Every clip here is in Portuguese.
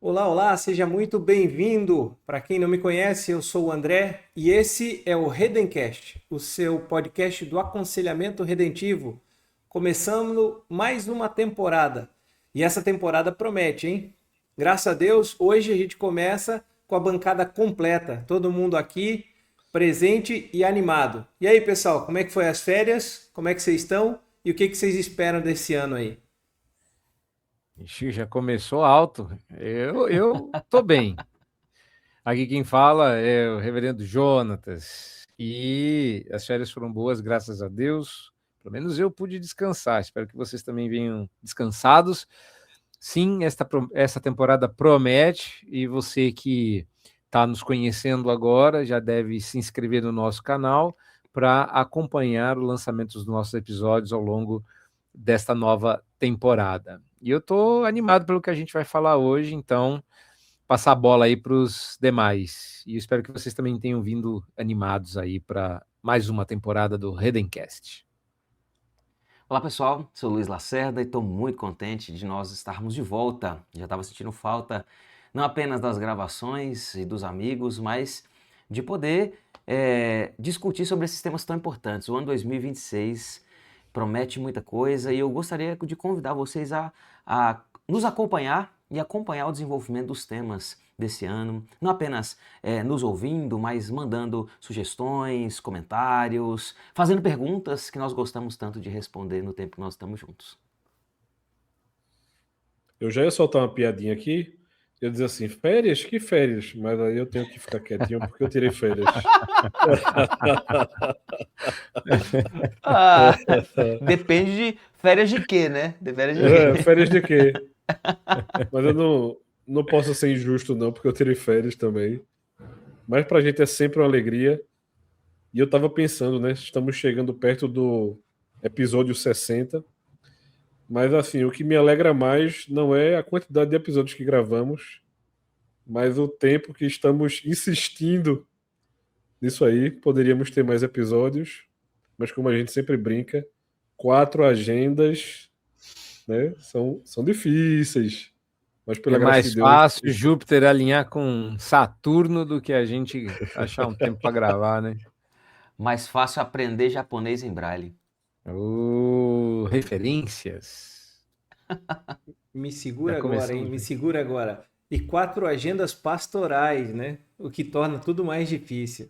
Olá, olá, seja muito bem-vindo. Para quem não me conhece, eu sou o André e esse é o Redencast, o seu podcast do aconselhamento redentivo. Começando mais uma temporada. E essa temporada promete, hein? Graças a Deus, hoje a gente começa com a bancada completa, todo mundo aqui presente e animado. E aí, pessoal, como é que foi as férias? Como é que vocês estão? E o que vocês esperam desse ano aí? Ixi, já começou alto. Eu tô bem. Aqui quem fala é o reverendo Jonatas. E as férias foram boas, graças a Deus. Pelo menos eu pude descansar. Espero que vocês também venham descansados. Sim, essa temporada promete. E você que está nos conhecendo agora já deve se inscrever no nosso canal para acompanhar o lançamento dos nossos episódios ao longo desta nova temporada. E eu estou animado pelo que a gente vai falar hoje, então passar a bola aí para os demais. E eu espero que vocês também tenham vindo animados aí para mais uma temporada do Redencast. Olá pessoal, sou Luiz Lacerda e estou muito contente de nós estarmos de volta. Já estava sentindo falta não apenas das gravações e dos amigos, mas de poder discutir sobre esses temas tão importantes. O ano 2026 promete muita coisa e eu gostaria de convidar vocês a nos acompanhar e acompanhar o desenvolvimento dos temas desse ano, não apenas nos ouvindo, mas mandando sugestões, comentários, fazendo perguntas que nós gostamos tanto de responder no tempo que nós estamos juntos. Eu já ia soltar uma piadinha aqui. Eu dizer assim, férias? Que férias? Mas aí eu tenho que ficar quietinho porque eu tirei férias. Depende de férias de quê, né? De férias de quê? Férias de quê? Mas eu não posso ser injusto não, porque eu tirei férias também. Mas pra gente é sempre uma alegria. E eu tava pensando, né? Estamos chegando perto do episódio 60. Mas assim, o que me alegra mais não é a quantidade de episódios que gravamos, mas o tempo que estamos insistindo nisso aí. Poderíamos ter mais episódios, mas como a gente sempre brinca, 4 agendas, né, são difíceis. Mas É pela graça de mais Deus, fácil Júpiter alinhar com Saturno do que a gente achar um tempo para gravar, né? Mais fácil aprender japonês em braille. Referências. Me Já segura agora, hein? começamos Me bem. segura agora. E 4 agendas pastorais, né? O que torna tudo mais difícil.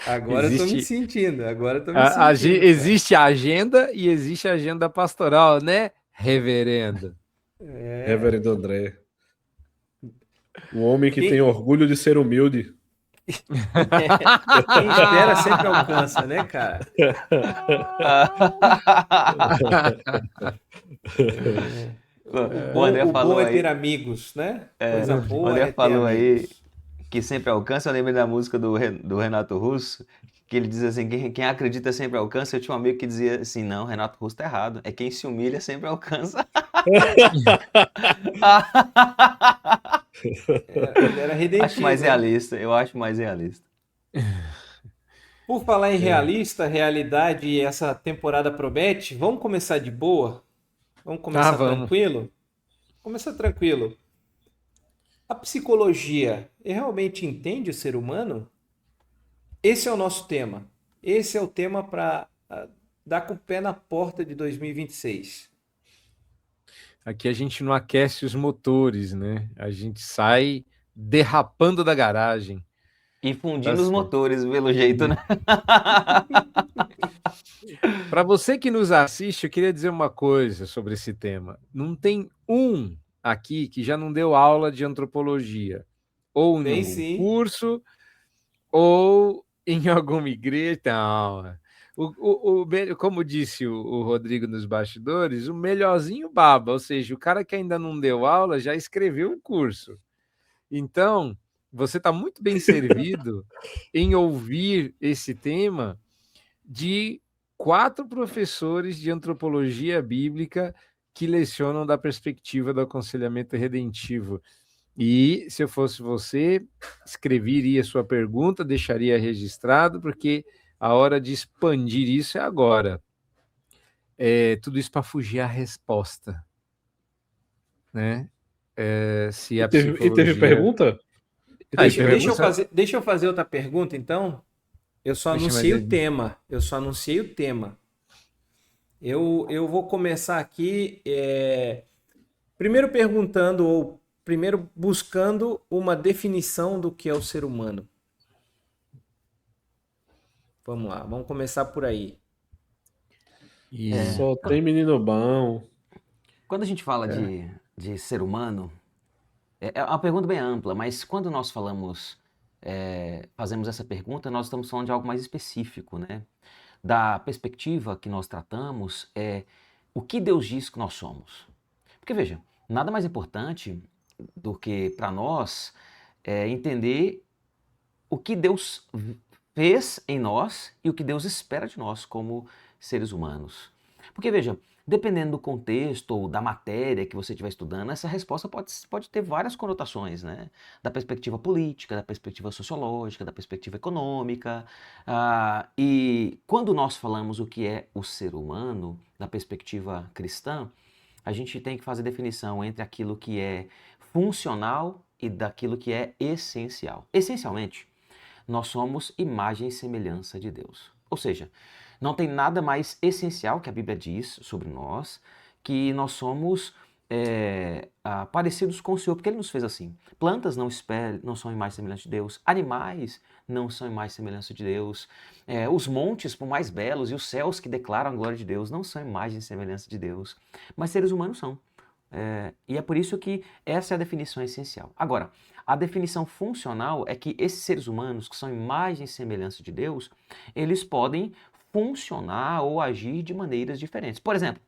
Agora eu tô me Existe sentindo, agora eu tô me sentindo, cara. existe a agenda e existe a agenda pastoral, né, reverendo? É. Reverendo André, um homem que tem Quem, orgulho de ser humilde. quem espera sempre alcança, né, cara? O André O bom falou é ter aí, amigos, né? Coisa o boa André é ter falou aí amigos. que sempre alcança. Eu lembrei da música do Renato Russo, que ele diz assim: quem acredita sempre alcança. Eu tinha um amigo que dizia assim: não, Renato Russo tá errado. É quem se humilha sempre alcança. Ele era Acho mais redentivo, hein? realista, eu acho mais realista. Por falar em É, realista, realidade e essa temporada promete, vamos começar de boa? Vamos Ah, começar vamos. tranquilo? Começar tranquilo. A psicologia realmente entende o ser humano? Esse é o nosso tema. Esse é o tema para dar com o pé na porta de 2026. Aqui a gente não aquece os motores, né? A gente sai derrapando da garagem. E Tá fundindo os certo. motores, pelo jeito, né? Para você que nos assiste, eu queria dizer uma coisa sobre esse tema. Não tem um aqui que já não deu aula de antropologia, ou em Tem algum sim. curso, ou em alguma igreja. Não. Como disse o Rodrigo nos bastidores, o melhorzinho baba, ou seja, o cara que ainda não deu aula já escreveu o curso. Então, você está muito bem servido em ouvir esse tema de 4 professores de antropologia bíblica que lecionam da perspectiva do aconselhamento redentivo. E, se eu fosse você, escreveria sua pergunta, deixaria registrado, porque a hora de expandir isso é agora. Tudo isso para fugir à resposta, né? se a E teve psicologia... pergunta? E Ah, teve e pergunta? Deixa eu fazer outra pergunta, então. Eu só Deixa eu anunciei fazer. o tema. Eu só anunciei o tema. Eu vou começar aqui, primeiro perguntando, ou primeiro buscando uma definição do que é o ser humano. Vamos lá, vamos começar por aí. E Só tem menino bom. Quando a gente fala de ser humano, é uma pergunta bem ampla, mas quando nós fazemos essa pergunta, nós estamos falando de algo mais específico, né? Da perspectiva que nós tratamos é o que Deus diz que nós somos. Porque veja, nada mais importante do que para nós entender o que Deus fez em nós e o que Deus espera de nós como seres humanos. Porque veja, dependendo do contexto ou da matéria que você estiver estudando, essa resposta pode ter várias conotações, né? Da perspectiva política, da perspectiva sociológica, da perspectiva econômica. E quando nós falamos o que é o ser humano, da perspectiva cristã, a gente tem que fazer definição entre aquilo que é funcional e daquilo que é essencial. Essencialmente, nós somos imagem e semelhança de Deus. Ou seja, não tem nada mais essencial que a Bíblia diz sobre nós, que nós somos parecidos com o Senhor, porque Ele nos fez assim. Plantas não são imagem e semelhança de Deus, animais não são imagem e semelhança de Deus, os montes, por mais belos, e os céus que declaram a glória de Deus não são imagem e semelhança de Deus, mas seres humanos são. E é por isso que essa é a definição essencial. Agora, a definição funcional é que esses seres humanos, que são imagem e semelhança de Deus, eles podem funcionar ou agir de maneiras diferentes. Por exemplo,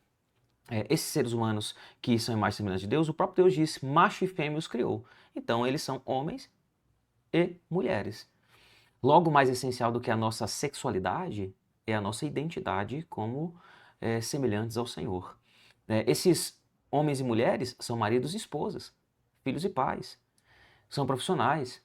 esses seres humanos que são imagem e semelhança de Deus, o próprio Deus disse, macho e fêmea os criou. Então, eles são homens e mulheres. Logo mais essencial do que a nossa sexualidade é a nossa identidade como semelhantes ao Senhor. Esses homens e mulheres são maridos e esposas, filhos e pais, são profissionais.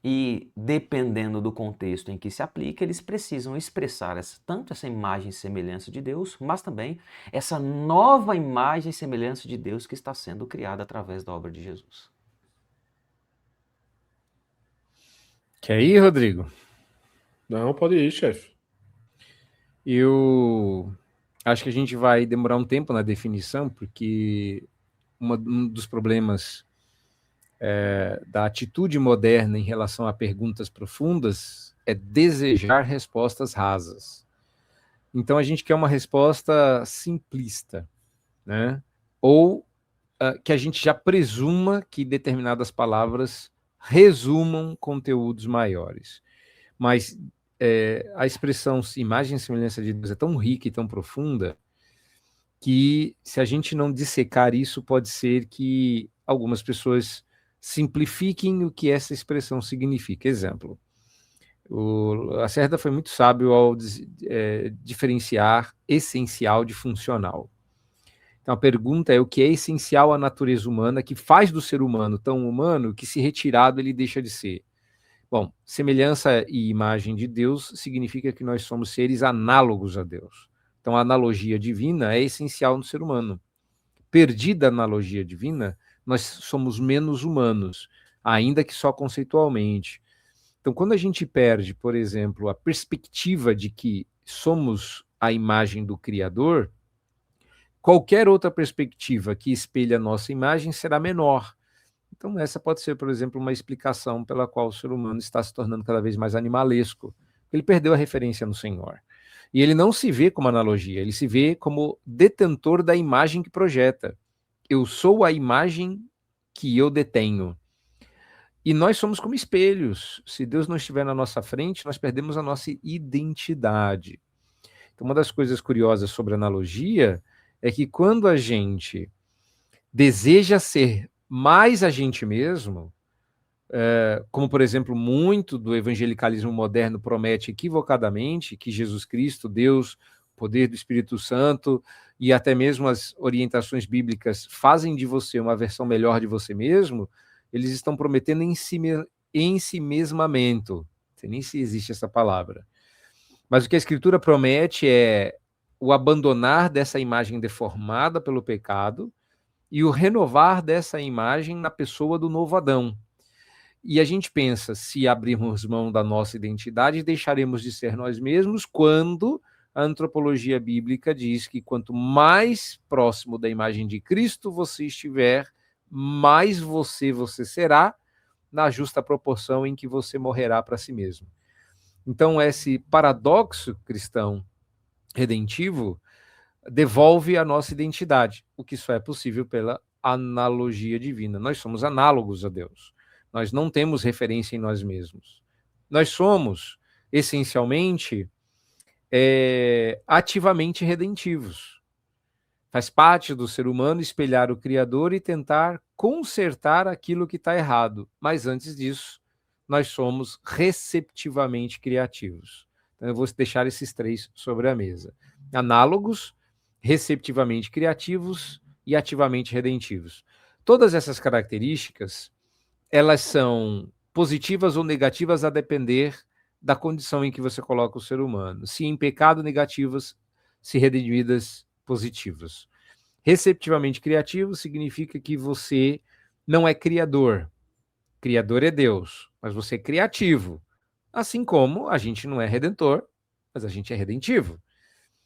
E dependendo do contexto em que se aplica, eles precisam expressar tanto essa imagem e semelhança de Deus, mas também essa nova imagem e semelhança de Deus que está sendo criada através da obra de Jesus. quer ir, Rodrigo? Não, pode ir, chefe. Eu acho que a gente vai demorar um tempo na definição, porque um dos problemas da atitude moderna em relação a perguntas profundas é desejar respostas rasas. Então a gente quer uma resposta simplista, né? Ou que a gente já presuma que determinadas palavras resumam conteúdos maiores. Mas a expressão imagem e semelhança de Deus é tão rica e tão profunda que, se a gente não dissecar isso, pode ser que algumas pessoas simplifiquem o que essa expressão significa. Exemplo, o Lacerda foi muito sábio ao diferenciar essencial de funcional. Então a pergunta é o que é essencial à natureza humana, que faz do ser humano tão humano que, se retirado, ele deixa de ser. Bom, semelhança e imagem de Deus significa que nós somos seres análogos a Deus. Então a analogia divina é essencial no ser humano. Perdida a analogia divina, nós somos menos humanos, ainda que só conceitualmente. Então, quando a gente perde, por exemplo, a perspectiva de que somos a imagem do Criador, qualquer outra perspectiva que espelhe a nossa imagem será menor. Então, essa pode ser, por exemplo, uma explicação pela qual o ser humano está se tornando cada vez mais animalesco. Ele perdeu a referência no Senhor. E ele não se vê como analogia, ele se vê como detentor da imagem que projeta. Eu sou a imagem que eu detenho. E nós somos como espelhos. Se Deus não estiver na nossa frente, nós perdemos a nossa identidade. Então, uma das coisas curiosas sobre analogia é que, quando a gente deseja ser mais a gente mesmo, como, por exemplo, muito do evangelicalismo moderno promete equivocadamente que Jesus Cristo, Deus, o poder do Espírito Santo e até mesmo as orientações bíblicas fazem de você uma versão melhor de você mesmo, eles estão prometendo ensimesmamento. Não sei nem se existe essa palavra. Mas o que a Escritura promete é o abandonar dessa imagem deformada pelo pecado e o renovar dessa imagem na pessoa do novo Adão. E a gente pensa, se abrirmos mão da nossa identidade, deixaremos de ser nós mesmos, quando a antropologia bíblica diz que quanto mais próximo da imagem de Cristo você estiver, mais você será, na justa proporção em que você morrerá para si mesmo. Então, esse paradoxo cristão redentivo devolve a nossa identidade, o que só é possível pela analogia divina. Nós somos análogos a Deus. Nós não temos referência em nós mesmos. Nós somos, essencialmente, ativamente redentivos. Faz parte do ser humano espelhar o Criador e tentar consertar aquilo que está errado. Mas antes disso, nós somos receptivamente criativos. Então, eu vou deixar esses 3 sobre a mesa. Análogos, receptivamente criativos e ativamente redentivos. Todas essas características, elas são positivas ou negativas a depender da condição em que você coloca o ser humano. Se em pecado, negativas; se redimidas, positivas. Receptivamente criativo significa que você não é criador. Criador é Deus, mas você é criativo. Assim como a gente não é redentor, mas a gente é redentivo.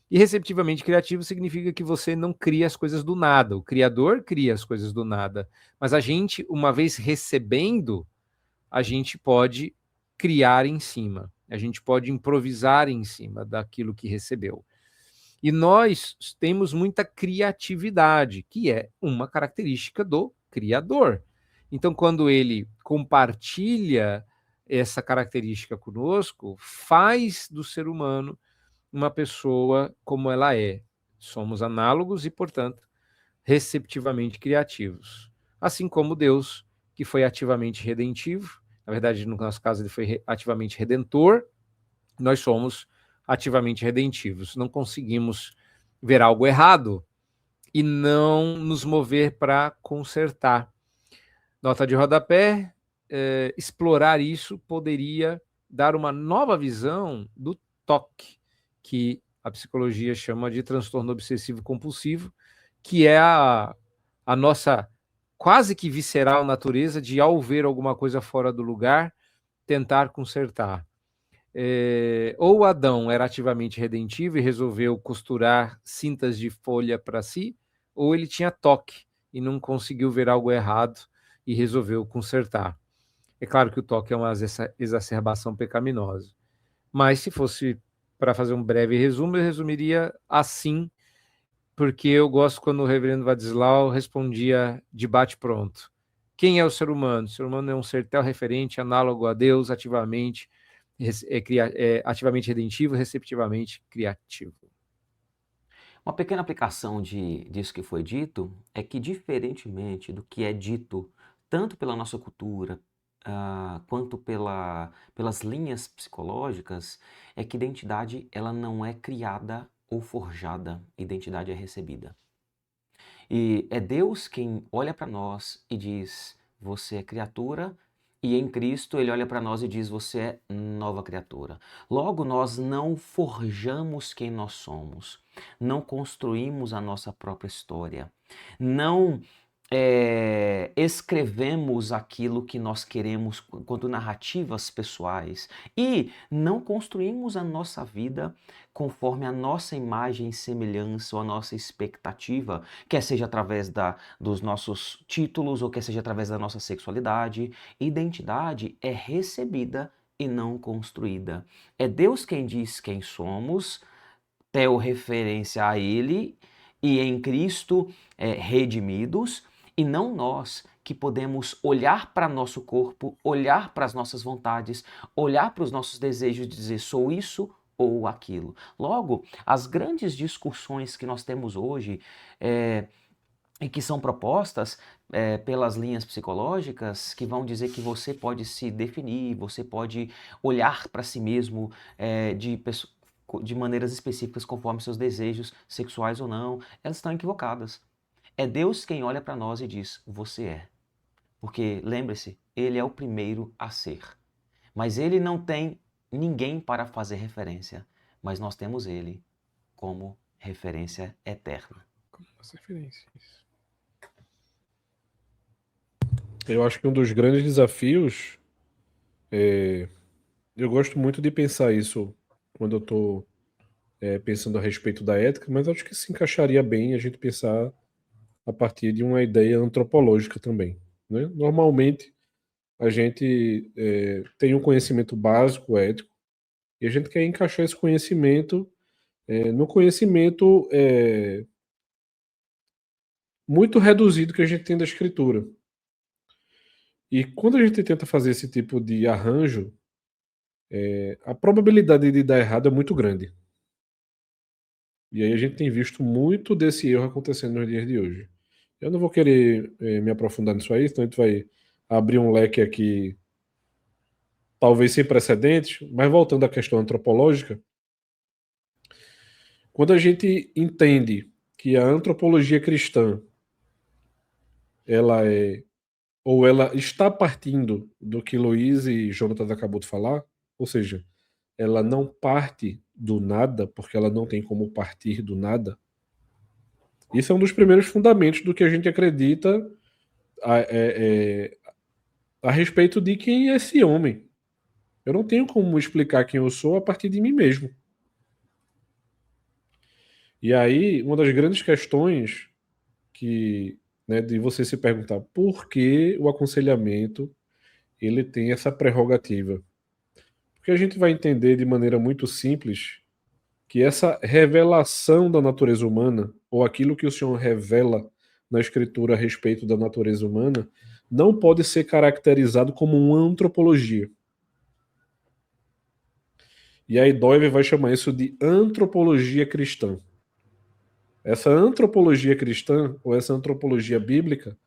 E receptivamente criativo significa que você não cria as coisas do nada. O Criador cria as coisas do nada. Mas a gente, uma vez recebendo, a gente pode criar em cima. A gente pode improvisar em cima daquilo que recebeu. E nós temos muita criatividade, que é uma característica do Criador. Então, quando ele compartilha essa característica conosco, faz do ser humano uma pessoa como ela é. Somos análogos e, portanto, receptivamente criativos. Assim como Deus, que foi ativamente redentivo, na verdade, no nosso caso, ele foi ativamente redentor, nós somos ativamente redentivos. Não conseguimos ver algo errado e não nos mover para consertar. Nota de rodapé: explorar isso poderia dar uma nova visão do TOC, que a psicologia chama de transtorno obsessivo compulsivo, que é a nossa quase que visceral natureza de, ao ver alguma coisa fora do lugar, tentar consertar. Ou Adão era ativamente redentivo e resolveu costurar cintas de folha para si, ou ele tinha toque e não conseguiu ver algo errado e resolveu consertar. É claro que o toque é uma exacerbação pecaminosa, mas se fosse para fazer um breve resumo, eu resumiria assim, porque eu gosto quando o reverendo Vadislau respondia de bate-pronto. Quem é o ser humano? O ser humano é um ser tel-referente, análogo a Deus, ativamente redentivo, receptivamente criativo. Uma pequena aplicação disso que foi dito é que, diferentemente do que é dito tanto pela nossa cultura quanto pelas linhas psicológicas, é que identidade ela não é criada ou forjada, identidade é recebida. E é Deus quem olha para nós e diz: você é criatura, e em Cristo ele olha para nós e diz: você é nova criatura. Logo, nós não forjamos quem nós somos, não construímos a nossa própria história, não escrevemos aquilo que nós queremos quanto narrativas pessoais e não construímos a nossa vida conforme a nossa imagem e semelhança ou a nossa expectativa, quer seja através dos nossos títulos ou quer seja através da nossa sexualidade. Identidade é recebida e não construída. É Deus quem diz quem somos, teo referência a Ele, e em Cristo redimidos, e não nós que podemos olhar para nosso corpo, olhar para as nossas vontades, olhar para os nossos desejos e dizer: sou isso ou aquilo. Logo, as grandes discussões que nós temos hoje e que são propostas pelas linhas psicológicas, que vão dizer que você pode se definir, você pode olhar para si mesmo de maneiras específicas conforme seus desejos sexuais ou não, elas estão equivocadas. É Deus quem olha para nós e diz: você é. Porque, lembre-se, Ele é o primeiro a ser. Mas Ele não tem ninguém para fazer referência, mas nós temos Ele como referência eterna. Como as referências. Eu acho que um dos grandes desafios, eu gosto muito de pensar isso quando eu estou pensando a respeito da ética, mas acho que se encaixaria bem a gente pensar a partir de uma ideia antropológica também, né? Normalmente, a gente tem um conhecimento básico ético e a gente quer encaixar esse conhecimento no conhecimento muito reduzido que a gente tem da escritura. E quando a gente tenta fazer esse tipo de arranjo, a probabilidade de dar errado é muito grande. E aí a gente tem visto muito desse erro acontecendo nos dias de hoje. Eu não vou querer me aprofundar nisso aí, então a gente vai abrir um leque aqui, talvez sem precedentes, mas voltando à questão antropológica, quando a gente entende que a antropologia cristã ela é ou ela está partindo do que Luiz e Jonathan acabou de falar, ou seja, ela não parte do nada, porque ela não tem como partir do nada. Isso é um dos primeiros fundamentos do que a gente acredita a respeito de quem é esse homem. Eu não tenho como explicar quem eu sou a partir de mim mesmo. E aí, uma das grandes questões que, né, de você se perguntar por que o aconselhamento ele tem essa prerrogativa. Porque a gente vai entender de maneira muito simples que essa revelação da natureza humana, ou aquilo que o Senhor revela na Escritura a respeito da natureza humana, não pode ser caracterizado como uma antropologia. E aí Doiver vai chamar isso de antropologia cristã. Essa antropologia cristã, ou essa antropologia bíblica,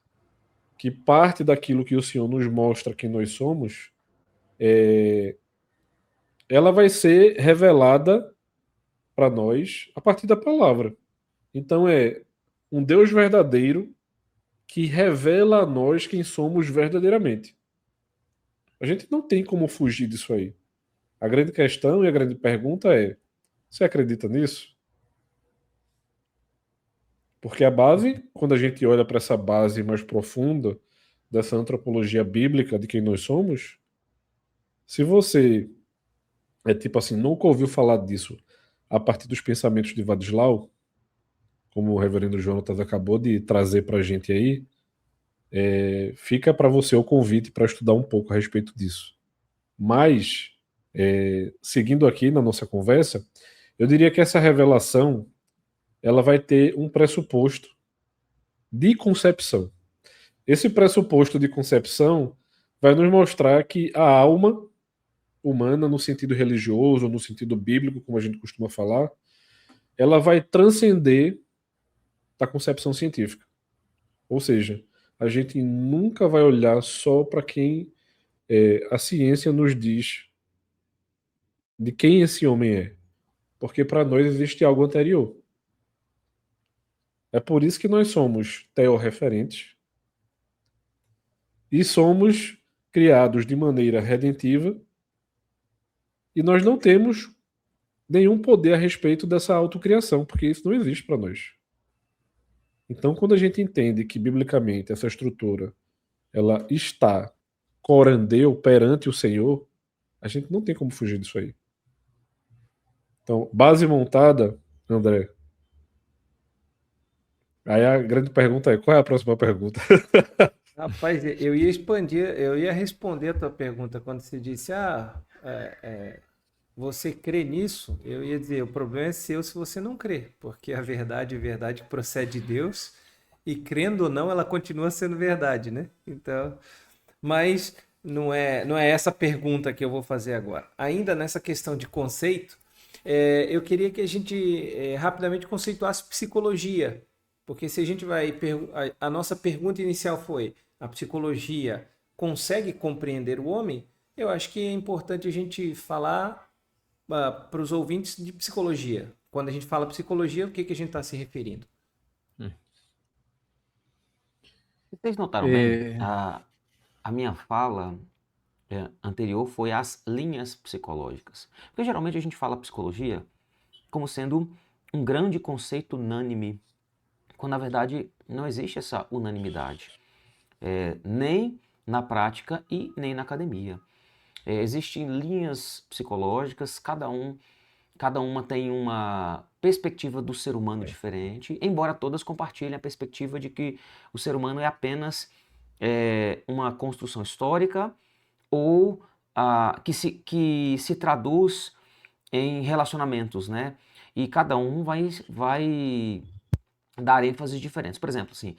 que parte daquilo que o Senhor nos mostra quem nós somos, ela vai ser revelada para nós a partir da palavra. Então é um Deus verdadeiro que revela a nós quem somos verdadeiramente. A gente não tem como fugir disso aí. A grande questão e a grande pergunta é: você acredita nisso? Porque a base, quando a gente olha para essa base mais profunda dessa antropologia bíblica de quem nós somos, se você tipo assim, nunca ouviu falar disso a partir dos pensamentos de Vadislau, como o reverendo Jonatas acabou de trazer para a gente aí, fica para você o convite para estudar um pouco a respeito disso. Mas, seguindo aqui na nossa conversa, eu diria que essa revelação ela vai ter um pressuposto de concepção. Esse pressuposto de concepção vai nos mostrar que a alma humana, no sentido religioso, no sentido bíblico, como a gente costuma falar, ela vai transcender a concepção científica. Ou seja, a gente nunca vai olhar só para quem a ciência nos diz de quem esse homem é, porque para nós existe algo anterior. É por isso que nós somos teorreferentes e somos criados de maneira redentiva e nós não temos nenhum poder a respeito dessa autocriação, porque isso não existe para nós. Então, quando a gente entende que biblicamente essa estrutura ela está corandeu perante o Senhor, a gente não tem como fugir disso aí. Então, base montada, André. Aí a grande pergunta é: qual é a próxima pergunta? Rapaz, eu ia expandir, eu ia responder a tua pergunta quando você disse, você crê nisso? Eu ia dizer, o problema é seu se você não crê, porque a verdade que procede de Deus, e crendo ou não, ela continua sendo verdade, né? Então, mas não é essa pergunta que eu vou fazer agora. Ainda nessa questão de conceito, eu queria que a gente rapidamente conceituasse psicologia, porque se a gente vai. A nossa pergunta inicial foi: a psicologia consegue compreender o homem? Eu acho que é importante a gente falar para os ouvintes de psicologia. Quando a gente fala psicologia, o que a gente está se referindo? Vocês notaram bem? A minha fala anterior foi as linhas psicológicas. Porque geralmente a gente fala psicologia como sendo um grande conceito unânime, quando na verdade não existe essa unanimidade. nem na prática e nem na academia. Existem linhas psicológicas, cada uma tem uma perspectiva do ser humano diferente, embora todas compartilhem a perspectiva de que o ser humano é apenas uma construção histórica ou que se traduz em relacionamentos, né? E cada um vai dar ênfases diferentes. Por exemplo, assim,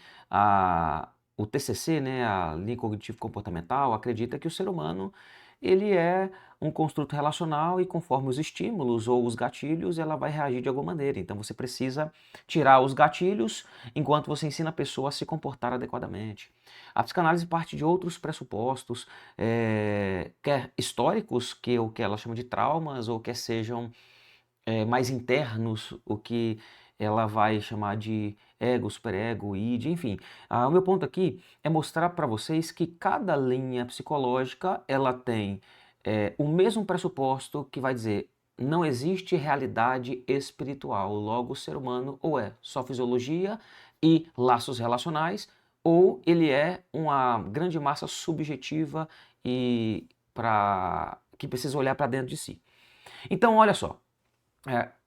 o TCC, né, a linha cognitivo-comportamental, acredita que o ser humano ele é um construto relacional e conforme os estímulos ou os gatilhos, ela vai reagir de alguma maneira. Então você precisa tirar os gatilhos enquanto você ensina a pessoa a se comportar adequadamente. A psicanálise parte de outros pressupostos, quer históricos, que o que ela chama de traumas, ou quer sejam mais internos, o que ela vai chamar de ego, superego, id, enfim. O meu ponto aqui é mostrar para vocês que cada linha psicológica ela tem o mesmo pressuposto que vai dizer não existe realidade espiritual, logo o ser humano ou é só fisiologia e laços relacionais, ou ele é uma grande massa subjetiva e que precisa olhar para dentro de si. Então, olha só,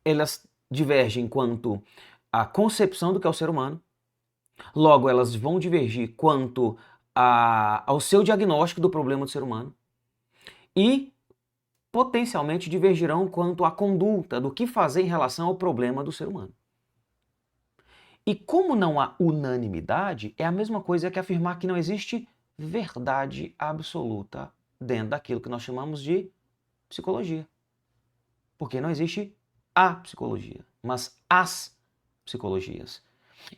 elas divergem quanto à concepção do que é o ser humano, logo elas vão divergir quanto ao seu diagnóstico do problema do ser humano e potencialmente divergirão quanto à conduta do que fazer em relação ao problema do ser humano. E como não há unanimidade, é a mesma coisa que afirmar que não existe verdade absoluta dentro daquilo que nós chamamos de psicologia. Porque não existe a psicologia, mas as psicologias.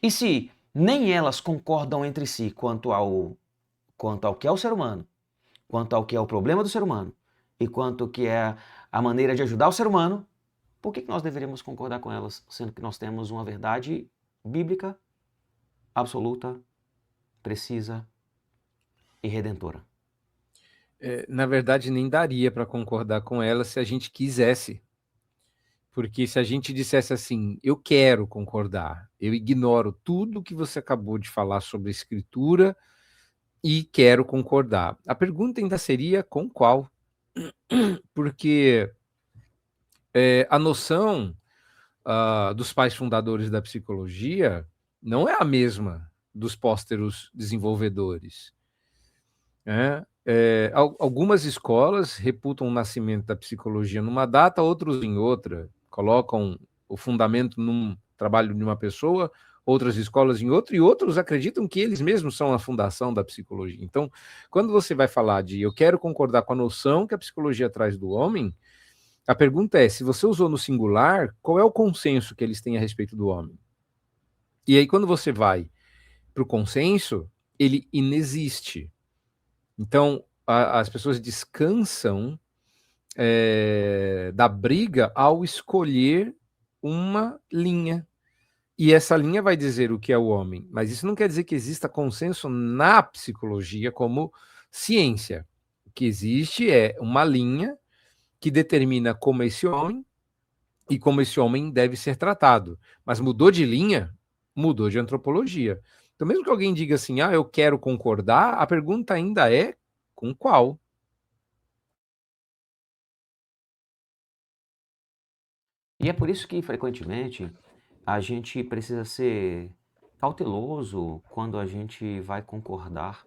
E se nem elas concordam entre si quanto ao que é o ser humano, quanto ao que é o problema do ser humano e quanto ao que é a maneira de ajudar o ser humano, por que nós deveríamos concordar com elas, sendo que nós temos uma verdade bíblica, absoluta, precisa e redentora? Na verdade, nem daria para concordar com ela se a gente quisesse. Porque se a gente dissesse assim, eu quero concordar, eu ignoro tudo que você acabou de falar sobre a escritura e quero concordar. A pergunta ainda seria com qual? Porque a noção dos pais fundadores da psicologia não é a mesma dos pósteros desenvolvedores. Algumas escolas reputam o nascimento da psicologia numa data, outros em outra. Colocam o fundamento num trabalho de uma pessoa, outras escolas em outra, e outros acreditam que eles mesmos são a fundação da psicologia. Então, quando você vai falar de eu quero concordar com a noção que a psicologia traz do homem, a pergunta é, se você usou no singular, qual é o consenso que eles têm a respeito do homem? E aí, quando você vai para o consenso, ele inexiste. Então, as pessoas descansam da briga ao escolher uma linha. E essa linha vai dizer o que é o homem. Mas isso não quer dizer que exista consenso na psicologia como ciência. O que existe é uma linha que determina como é esse homem e como esse homem deve ser tratado. Mas mudou de linha, mudou de antropologia. Então, mesmo que alguém diga assim, eu quero concordar, a pergunta ainda é com qual? E é por isso que, frequentemente, a gente precisa ser cauteloso quando a gente vai concordar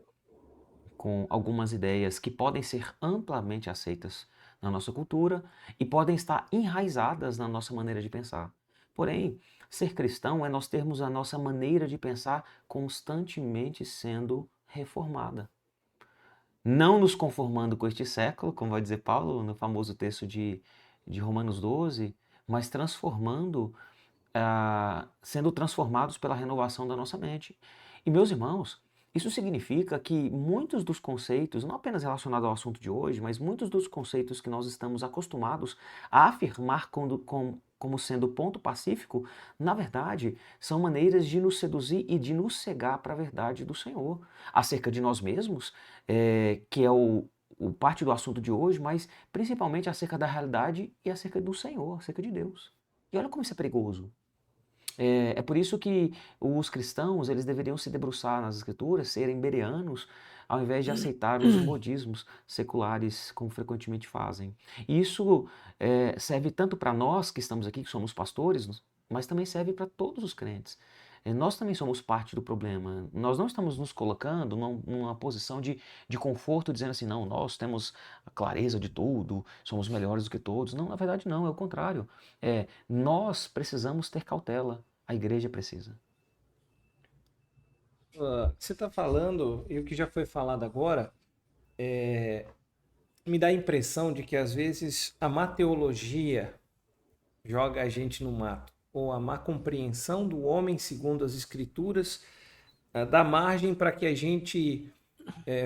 com algumas ideias que podem ser amplamente aceitas na nossa cultura e podem estar enraizadas na nossa maneira de pensar. Porém, ser cristão é nós termos a nossa maneira de pensar constantemente sendo reformada. Não nos conformando com este século, como vai dizer Paulo no famoso texto de Romanos 12, mas sendo transformados pela renovação da nossa mente. E, meus irmãos, isso significa que muitos dos conceitos, não apenas relacionados ao assunto de hoje, mas muitos dos conceitos que nós estamos acostumados a afirmar como sendo ponto pacífico, na verdade, são maneiras de nos seduzir e de nos cegar para a verdade do Senhor, acerca de nós mesmos, que é o parte do assunto de hoje, mas principalmente acerca da realidade e acerca do Senhor, acerca de Deus. E olha como isso é perigoso. É por isso que os cristãos, eles deveriam se debruçar nas escrituras, serem bereanos, ao invés de aceitar os modismos seculares, como frequentemente fazem. E isso serve tanto para nós que estamos aqui, que somos pastores, mas também serve para todos os crentes. Nós também somos parte do problema. Nós não estamos nos colocando numa posição de conforto, dizendo assim, não, nós temos a clareza de tudo, somos melhores do que todos. Não, na verdade não, é o contrário. Nós precisamos ter cautela. A igreja precisa. Você está falando, e o que já foi falado agora, me dá a impressão de que às vezes a má teologia joga a gente no mato, ou a má compreensão do homem segundo as escrituras dá margem para que a gente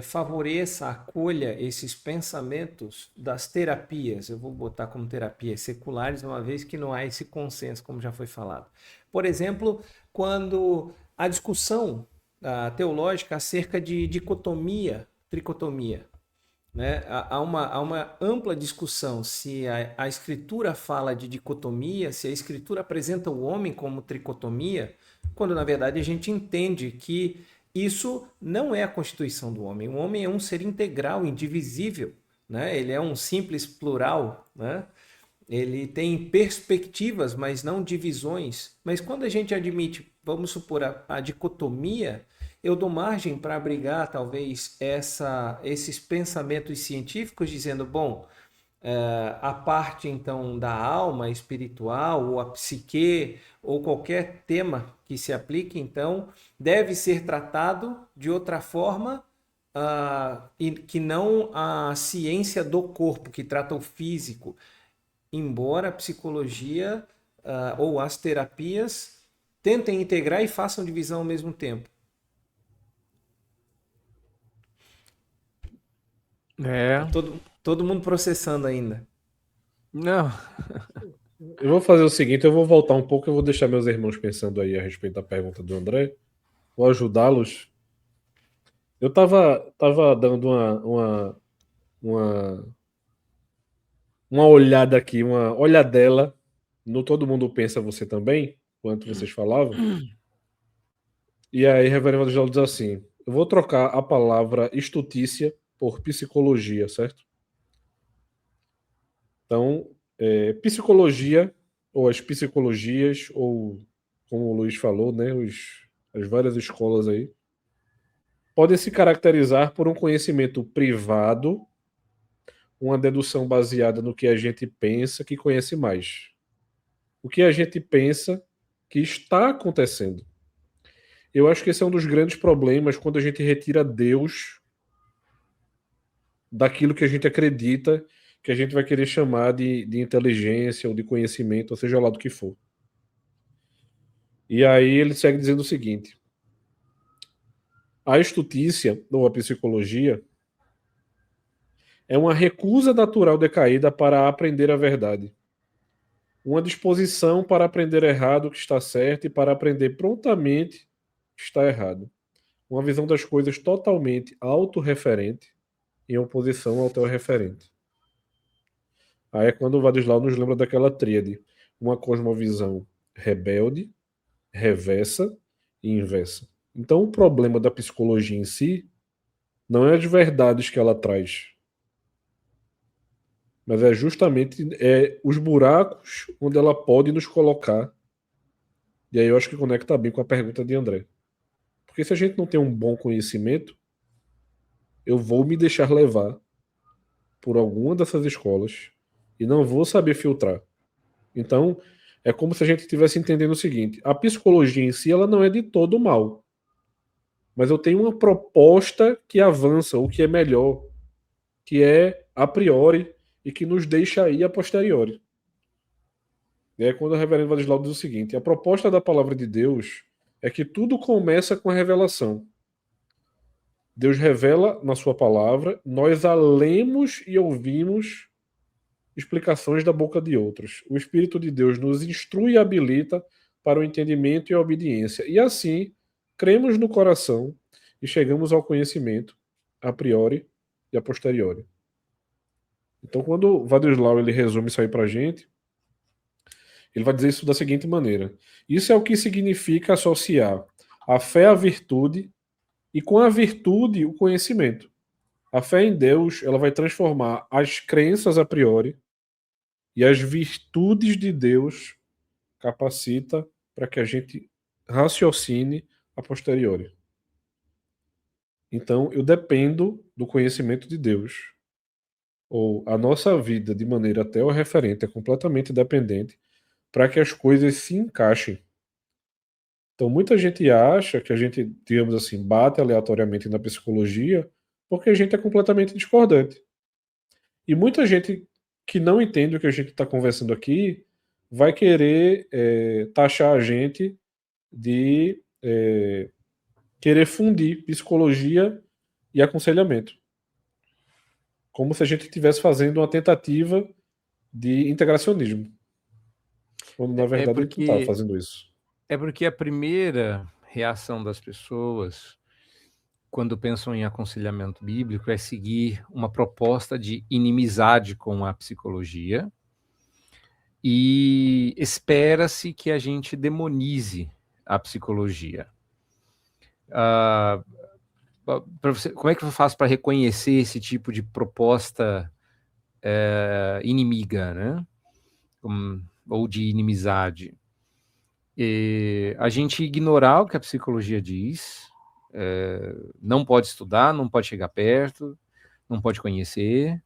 favoreça, acolha esses pensamentos das terapias, eu vou botar como terapias seculares, uma vez que não há esse consenso, como já foi falado. Por exemplo, quando a discussão teológica acerca de dicotomia, tricotomia, né? Há uma ampla discussão se a escritura fala de dicotomia, se a escritura apresenta o homem como tricotomia, quando na verdade a gente entende que isso não é a constituição do homem. O homem é um ser integral, indivisível, né? Ele é um simples plural, né? Ele tem perspectivas, mas não divisões. Mas quando a gente admite, vamos supor, a dicotomia, eu dou margem para abrigar talvez esses pensamentos científicos, dizendo, bom, a parte então da alma espiritual, ou a psique, ou qualquer tema que se aplique, então, deve ser tratado de outra forma e que não a ciência do corpo, que trata o físico. Embora a psicologia ou as terapias tentem integrar e façam divisão ao mesmo tempo. Todo mundo processando ainda. Não. Eu vou fazer o seguinte, eu vou voltar um pouco, eu vou deixar meus irmãos pensando aí a respeito da pergunta do André. Vou ajudá-los. Eu tava dando uma olhada aqui, uma olhadela no Todo Mundo Pensa Você Também, enquanto vocês falavam. E aí, Reverendo Vadislau diz assim, eu vou trocar a palavra estutícia por psicologia, certo? Então, psicologia, ou as psicologias, ou como o Luiz falou, né, as várias escolas aí, podem se caracterizar por um conhecimento privado, uma dedução baseada no que a gente pensa que conhece mais. O que a gente pensa que está acontecendo. Eu acho que esse é um dos grandes problemas quando a gente retira Deus daquilo que a gente acredita que a gente vai querer chamar de inteligência ou de conhecimento, ou seja lá do que for. E aí ele segue dizendo o seguinte: a estutícia, ou a psicologia, é uma recusa natural decaída para aprender a verdade. Uma disposição para aprender errado o que está certo e para aprender prontamente o que está errado. Uma visão das coisas totalmente autorreferente em oposição ao autorreferente. Aí é quando o Vadislau nos lembra daquela tríade. Uma cosmovisão rebelde, reversa e inversa. Então o problema da psicologia em si não é as verdades que ela traz, mas é justamente os buracos onde ela pode nos colocar. E aí eu acho que conecta bem com a pergunta de André. Porque se a gente não tem um bom conhecimento, eu vou me deixar levar por alguma dessas escolas e não vou saber filtrar. Então, é como se a gente estivesse entendendo o seguinte: a psicologia em si ela não é de todo mal, mas eu tenho uma proposta que avança, o que é melhor, que é a priori e que nos deixa aí a posteriori. E é quando o reverendo Vadislau diz o seguinte: a proposta da palavra de Deus é que tudo começa com a revelação. Deus revela na sua palavra, nós a lemos e ouvimos explicações da boca de outros. O Espírito de Deus nos instrui e habilita para o entendimento e a obediência. E assim, cremos no coração e chegamos ao conhecimento a priori e a posteriori. Então, quando o Vadislau ele resume isso aí para a gente, Ele vai dizer isso da seguinte maneira: isso é o que significa associar a fé à virtude e com a virtude o conhecimento. A fé em Deus, ela vai transformar as crenças a priori e as virtudes de Deus capacita para que a gente raciocine a posteriori. Então, eu dependo do conhecimento de Deus. Ou a nossa vida, de maneira teorreferente, é completamente dependente para que as coisas se encaixem. Então, muita gente acha que a gente, digamos assim, bate aleatoriamente na psicologia porque a gente é completamente discordante. E muita gente que não entende o que a gente está conversando aqui vai querer taxar a gente de querer fundir psicologia e aconselhamento. Como se a gente estivesse fazendo uma tentativa de integracionismo. Quando, na verdade, a gente não estava fazendo isso. É porque a primeira reação das pessoas, quando pensam em aconselhamento bíblico, é seguir uma proposta de inimizade com a psicologia e espera-se que a gente demonize a psicologia. Como é que eu faço para reconhecer esse tipo de proposta inimiga, né? Ou de inimizade? A gente ignorar o que a psicologia diz, não pode estudar, não pode chegar perto, não pode conhecer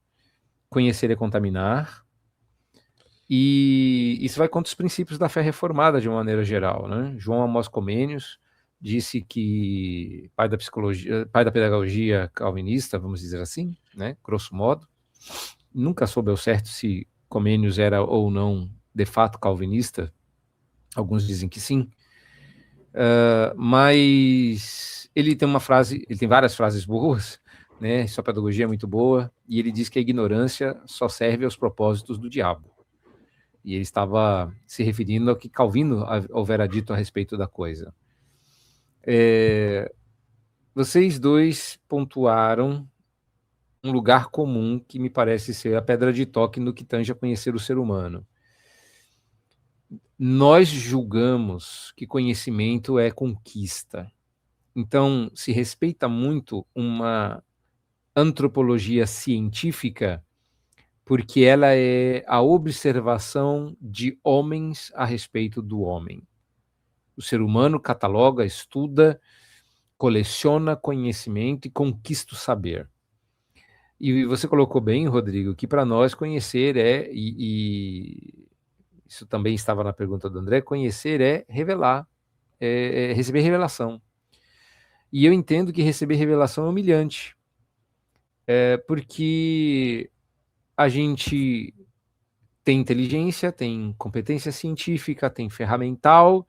é contaminar, e isso vai contra os princípios da fé reformada de uma maneira geral, né? João Amós Comênios disse que pai da pedagogia calvinista, vamos dizer assim, né, grosso modo, nunca soube ao certo se Comênios era ou não de fato calvinista, alguns dizem que sim, mas ele tem várias frases boas, né? Sua pedagogia é muito boa, e ele diz que a ignorância só serve aos propósitos do diabo. E ele estava se referindo ao que Calvino houvera dito a respeito da coisa. Vocês dois pontuaram um lugar comum que me parece ser a pedra de toque no que tange a conhecer o ser humano. Nós julgamos que conhecimento é conquista. Então, se respeita muito uma antropologia científica, porque ela é a observação de homens a respeito do homem. O ser humano cataloga, estuda, coleciona conhecimento e conquista o saber. E você colocou bem, Rodrigo, que para nós conhecer e isso também estava na pergunta do André, conhecer é revelar, é receber revelação. E eu entendo que receber revelação é humilhante, porque a gente tem inteligência, tem competência científica, tem ferramental,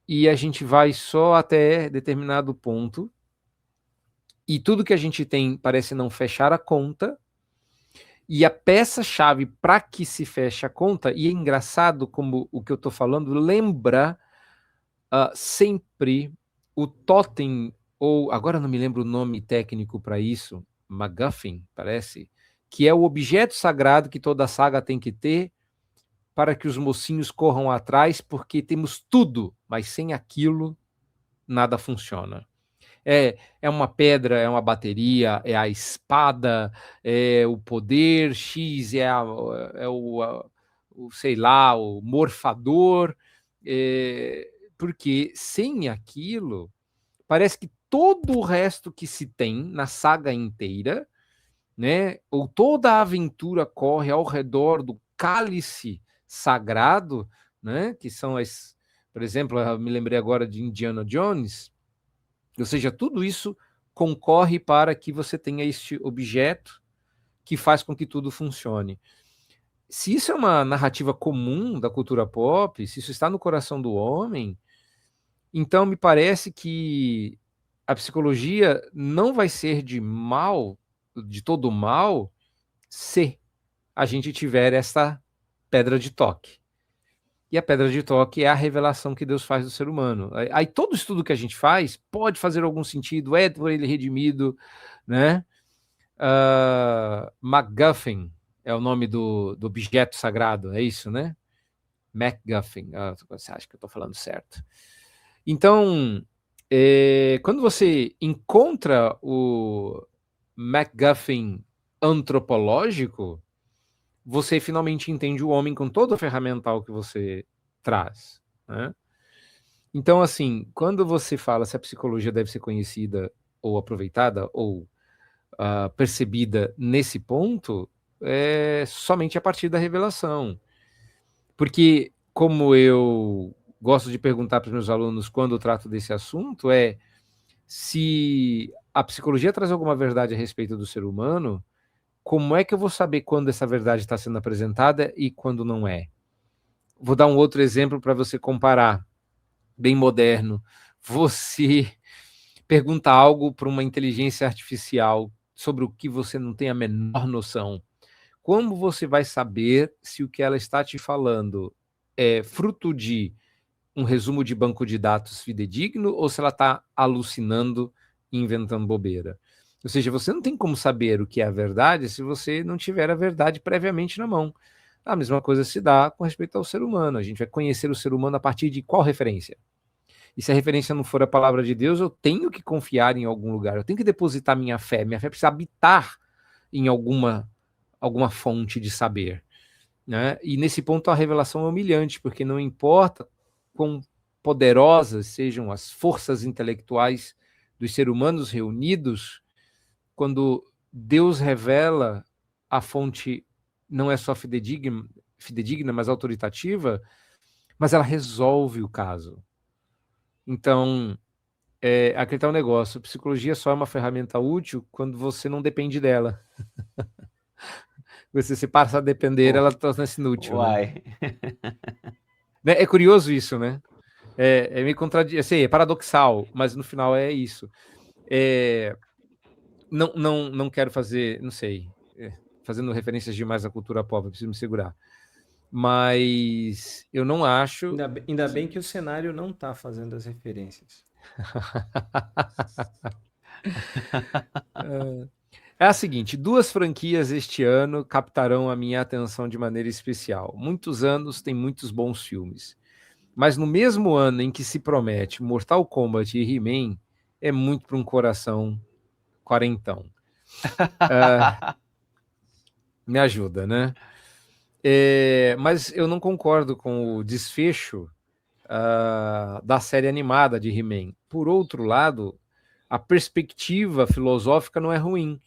e a gente vai só até determinado ponto, e tudo que a gente tem parece não fechar a conta, e a peça-chave para que se feche a conta, e é engraçado como o que eu estou falando lembra sempre o totem, ou agora não me lembro o nome técnico para isso, MacGuffin, parece, que é o objeto sagrado que toda saga tem que ter para que os mocinhos corram atrás, porque temos tudo, mas sem aquilo nada funciona. É uma pedra, é uma bateria, é a espada, é o poder, X é o sei lá, o morfador, porque sem aquilo, parece que todo o resto que se tem na saga inteira, né, ou toda a aventura corre ao redor do cálice sagrado, né, que são por exemplo, eu me lembrei agora de Indiana Jones, ou seja, tudo isso concorre para que você tenha este objeto que faz com que tudo funcione. Se isso é uma narrativa comum da cultura pop, se isso está no coração do homem, então me parece que a psicologia não vai ser de todo mal, se a gente tiver essa pedra de toque. E a pedra de toque é a revelação que Deus faz do ser humano. Aí todo estudo que a gente faz pode fazer algum sentido, é por ele redimido, né? MacGuffin é o nome do objeto sagrado, é isso, né? MacGuffin. Você acha que eu estou falando certo? Então, quando você encontra o MacGuffin antropológico, você finalmente entende o homem com todo o ferramental que você traz, né? Então, assim, quando você fala se a psicologia deve ser conhecida ou aproveitada ou percebida nesse ponto, é somente a partir da revelação. Porque, como eu gosto de perguntar para os meus alunos quando eu trato desse assunto, se a psicologia traz alguma verdade a respeito do ser humano, como é que eu vou saber quando essa verdade está sendo apresentada e quando não é? Vou dar um outro exemplo para você comparar, bem moderno. Você pergunta algo para uma inteligência artificial sobre o que você não tem a menor noção. Como você vai saber se o que ela está te falando é fruto de um resumo de banco de dados fidedigno ou se ela está alucinando e inventando bobeira? Ou seja, você não tem como saber o que é a verdade se você não tiver a verdade previamente na mão. A mesma coisa se dá com respeito ao ser humano. A gente vai conhecer o ser humano a partir de qual referência? E se a referência não for a palavra de Deus, eu tenho que confiar em algum lugar, eu tenho que depositar minha fé. Minha fé precisa habitar em alguma fonte de saber, né? E nesse ponto a revelação é humilhante, porque não importa quão poderosas sejam as forças intelectuais dos seres humanos reunidos, quando Deus revela, a fonte não é só fidedigna, mas autoritativa, mas ela resolve o caso. Então, aquele tal negócio, psicologia só é uma ferramenta útil quando você não depende dela. Se você passa a depender, ela torna-se inútil. Uai. Né? É curioso isso, né? É meio é paradoxal, mas no final é isso. Não quero fazer, não sei, fazendo referências demais à cultura pop, preciso me segurar. Mas eu não acho... Ainda bem que o cenário não está fazendo as referências. É a seguinte, 2 franquias este ano captarão a minha atenção de maneira especial. Muitos anos tem muitos bons filmes. Mas no mesmo ano em que se promete Mortal Kombat e He-Man, é muito para um coração quarentão. Me ajuda, né? Mas eu não concordo com o desfecho da série animada de He-Man. Por outro lado, a perspectiva filosófica não é ruim.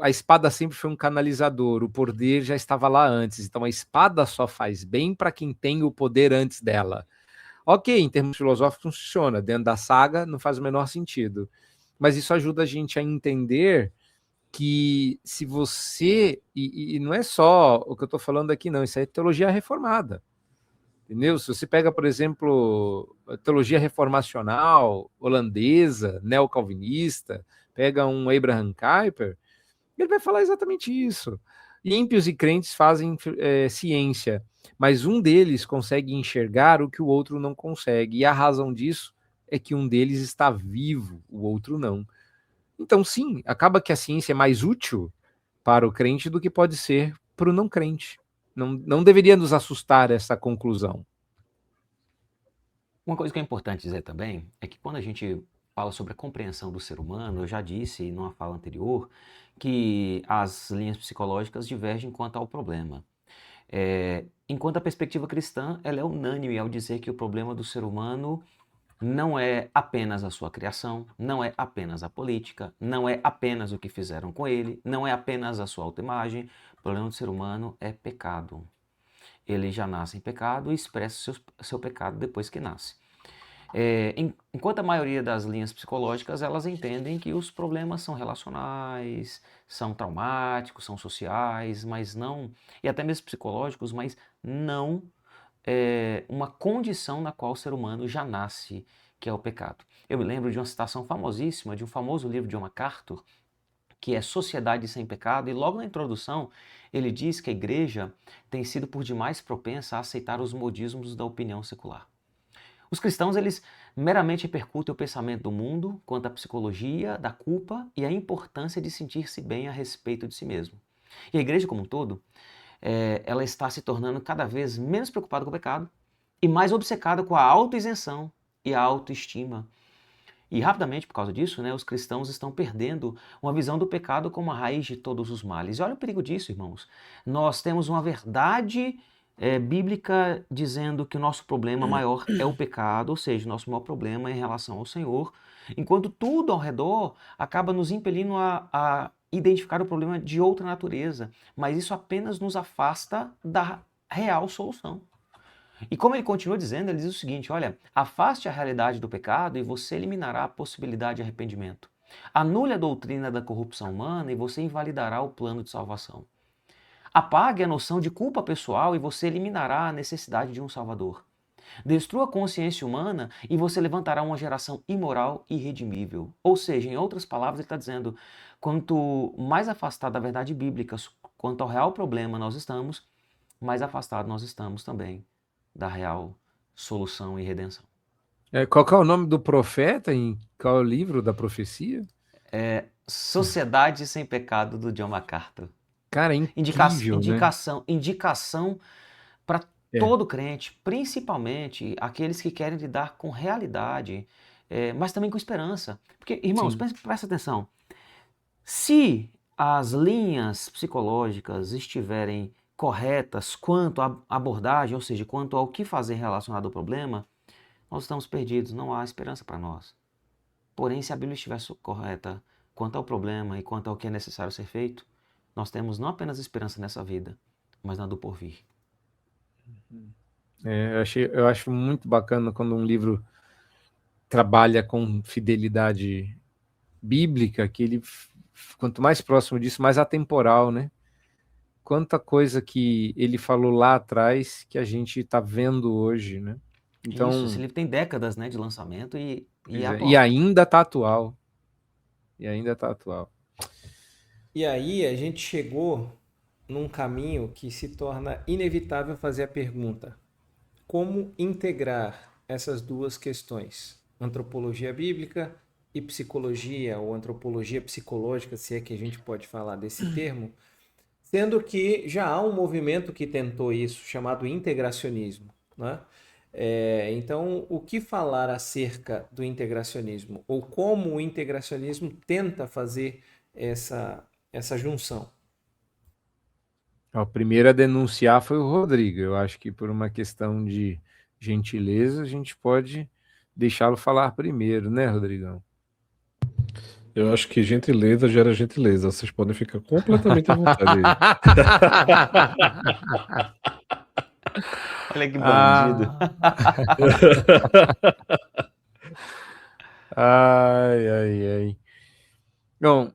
A espada sempre foi um canalizador, o poder já estava lá antes, então a espada só faz bem para quem tem o poder antes dela. Ok, em termos filosóficos funciona, dentro da saga não faz o menor sentido, mas isso ajuda a gente a entender que se você, e não é só o que eu estou falando aqui não, isso é teologia reformada, entendeu? Se você pega, por exemplo, a teologia reformacional, holandesa, neocalvinista, pega um Abraham Kuyper, ele vai falar exatamente isso. Ímpios e crentes fazem ciência, mas um deles consegue enxergar o que o outro não consegue, e a razão disso é que um deles está vivo, o outro não. Então, sim, acaba que a ciência é mais útil para o crente do que pode ser para o não crente. Não deveria nos assustar essa conclusão. Uma coisa que é importante dizer também é que quando a gente fala sobre a compreensão do ser humano, eu já disse numa fala anterior que as linhas psicológicas divergem quanto ao problema. Enquanto a perspectiva cristã ela é unânime ao dizer que o problema do ser humano não é apenas a sua criação, não é apenas a política, não é apenas o que fizeram com ele, não é apenas a sua autoimagem. O problema do ser humano é pecado. Ele já nasce em pecado e expressa seu pecado depois que nasce. Enquanto a maioria das linhas psicológicas, elas entendem que os problemas são relacionais, são traumáticos, são sociais, mas não, e até mesmo psicológicos, mas não uma condição na qual o ser humano já nasce, que é o pecado. Eu me lembro de uma citação famosíssima de um famoso livro de John MacArthur, que é Sociedade Sem Pecado, e logo na introdução ele diz que a igreja tem sido por demais propensa a aceitar os modismos da opinião secular. Os cristãos, eles meramente repercutem o pensamento do mundo quanto à psicologia, da culpa e a importância de sentir-se bem a respeito de si mesmo. E a igreja como um todo, ela está se tornando cada vez menos preocupada com o pecado e mais obcecada com a autoisenção e a autoestima. E rapidamente, por causa disso, né, os cristãos estão perdendo uma visão do pecado como a raiz de todos os males. E olha o perigo disso, irmãos. Nós temos uma verdade bíblica dizendo que o nosso problema maior é o pecado, ou seja, o nosso maior problema é em relação ao Senhor, enquanto tudo ao redor acaba nos impelindo a identificar o problema de outra natureza. Mas isso apenas nos afasta da real solução. E como ele continua dizendo, ele diz o seguinte, olha, afaste a realidade do pecado e você eliminará a possibilidade de arrependimento. Anule a doutrina da corrupção humana e você invalidará o plano de salvação. Apague a noção de culpa pessoal e você eliminará a necessidade de um salvador. Destrua a consciência humana e você levantará uma geração imoral e irredimível. Ou seja, em outras palavras, ele está dizendo, quanto mais afastado da verdade bíblica, quanto ao real problema nós estamos, mais afastado nós estamos também da real solução e redenção. Qual que é o nome do profeta? Qual é o livro da profecia? Sociedade Sem Pecado, do John MacArthur. Cara, é incrível, indicação para todo crente, principalmente aqueles que querem lidar com realidade, mas também com esperança. Porque, irmãos, presta atenção. Se as linhas psicológicas estiverem corretas quanto à abordagem, ou seja, quanto ao que fazer relacionado ao problema, nós estamos perdidos, não há esperança para nós. Porém, se a Bíblia estiver correta quanto ao problema e quanto ao que é necessário ser feito, nós temos não apenas esperança nessa vida, mas na do porvir. Eu acho muito bacana quando um livro trabalha com fidelidade bíblica, que ele, quanto mais próximo disso, mais atemporal, né? Quanta coisa que ele falou lá atrás que a gente está vendo hoje, né? Então, esse livro tem décadas, né, de lançamento e ainda está atual. E aí a gente chegou num caminho que se torna inevitável fazer a pergunta: como integrar essas duas questões, antropologia bíblica e psicologia, ou antropologia psicológica, se é que a gente pode falar desse termo, sendo que já há um movimento que tentou isso, chamado integracionismo, né? Então, o que falar acerca do integracionismo? Ou como o integracionismo tenta fazer essa junção? O primeiro a denunciar foi o Rodrigo. Eu acho que por uma questão de gentileza, a gente pode deixá-lo falar primeiro, né, Rodrigão? Eu acho que gentileza gera gentileza. Vocês podem ficar completamente à vontade aí. Olha que bandido. Ai. Bom,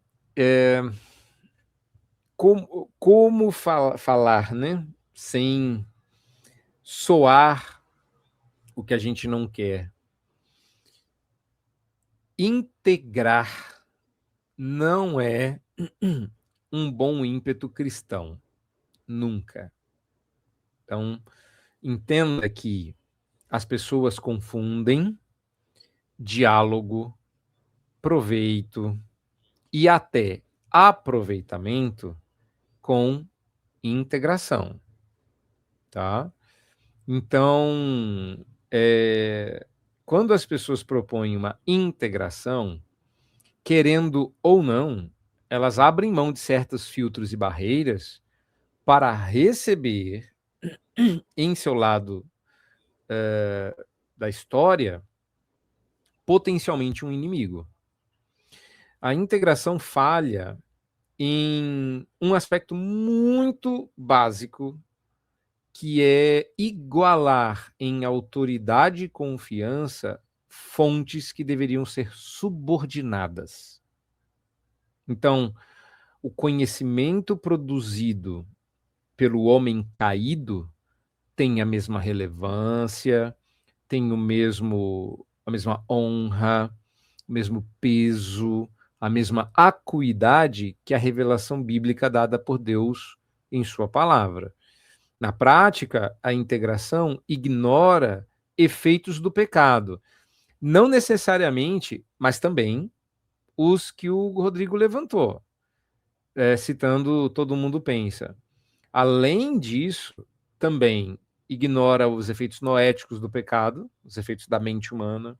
como falar, né? Sem soar o que a gente não quer. Integrar não é um bom ímpeto cristão. Nunca. Então, entenda que as pessoas confundem diálogo, proveito e até aproveitamento com integração, tá? Então, quando as pessoas propõem uma integração, querendo ou não, elas abrem mão de certos filtros e barreiras para receber em seu lado da história potencialmente um inimigo. A integração falha em um aspecto muito básico, que é igualar em autoridade e confiança fontes que deveriam ser subordinadas. Então, o conhecimento produzido pelo homem caído tem a mesma relevância, tem a mesma honra, o mesmo peso, a mesma acuidade que a revelação bíblica dada por Deus em sua palavra. Na prática, a integração ignora efeitos do pecado. Não necessariamente, mas também os que o Rodrigo levantou, citando Todo Mundo Pensa. Além disso, também ignora os efeitos noéticos do pecado, os efeitos da mente humana,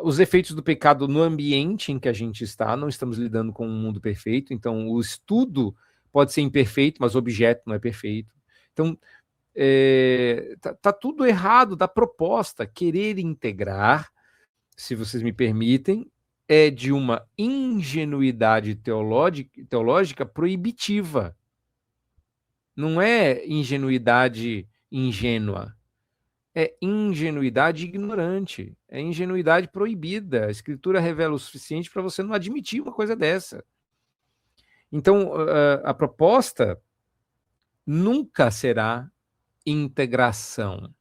os efeitos do pecado no ambiente em que a gente está. Não estamos lidando com um mundo perfeito, então o estudo pode ser imperfeito, mas o objeto não é perfeito. Então, tá tudo errado da proposta. Querer integrar, se vocês me permitem, é de uma ingenuidade teológica proibitiva. Não é ingenuidade ingênua, é ingenuidade ignorante, é ingenuidade proibida. A Escritura revela o suficiente para você não admitir uma coisa dessa. Então, a proposta nunca será integração.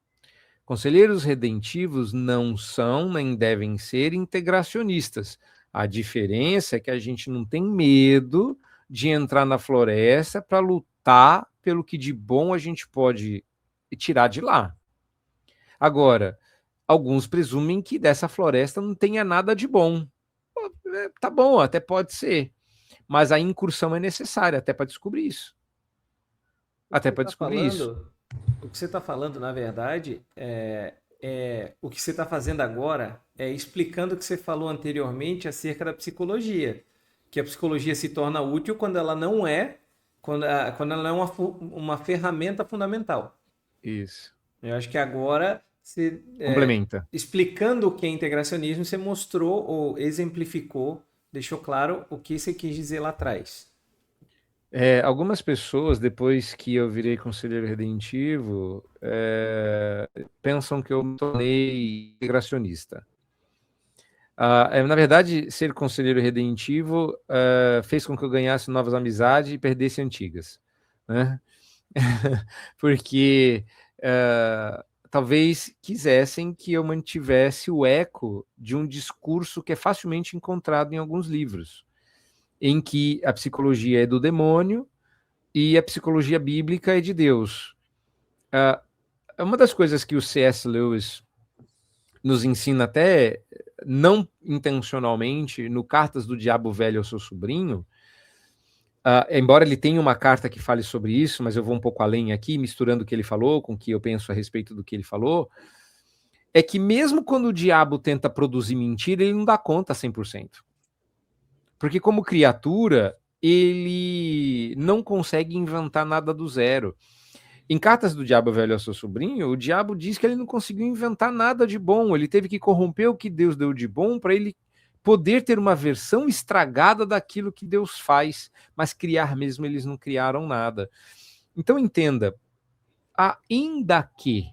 Conselheiros redentivos não são nem devem ser integracionistas. A diferença é que a gente não tem medo de entrar na floresta para lutar pelo que de bom a gente pode tirar de lá. Agora, alguns presumem que dessa floresta não tenha nada de bom. Tá bom, até pode ser. Mas a incursão é necessária até para descobrir isso. Até para descobrir isso. O que você está falando, na verdade, o que você está fazendo agora é explicando o que você falou anteriormente acerca da psicologia. Que a psicologia se torna útil quando ela não é, quando ela é uma ferramenta fundamental. Isso. Eu acho que agora, você, Complementa. explicando o que é integracionismo, você mostrou ou exemplificou, deixou claro o que você quis dizer lá atrás. Algumas pessoas, depois que eu virei conselheiro redentivo, pensam que eu me tornei integracionista. Na verdade, ser conselheiro redentivo fez com que eu ganhasse novas amizades e perdesse antigas, né? Porque talvez quisessem que eu mantivesse o eco de um discurso que é facilmente encontrado em alguns livros, em que a psicologia é do demônio e a psicologia bíblica é de Deus. Uma das coisas que o C.S. Lewis nos ensina até não intencionalmente no Cartas do Diabo Velho ao seu sobrinho, embora ele tenha uma carta que fale sobre isso, mas eu vou um pouco além aqui, misturando o que ele falou com o que eu penso a respeito do que ele falou, é que mesmo quando o diabo tenta produzir mentira, ele não dá conta 100%. Porque como criatura, ele não consegue inventar nada do zero. Em Cartas do Diabo Velho ao seu sobrinho, o diabo diz que ele não conseguiu inventar nada de bom, ele teve que corromper o que Deus deu de bom para ele poder ter uma versão estragada daquilo que Deus faz, mas criar mesmo eles não criaram nada. Então entenda, ainda que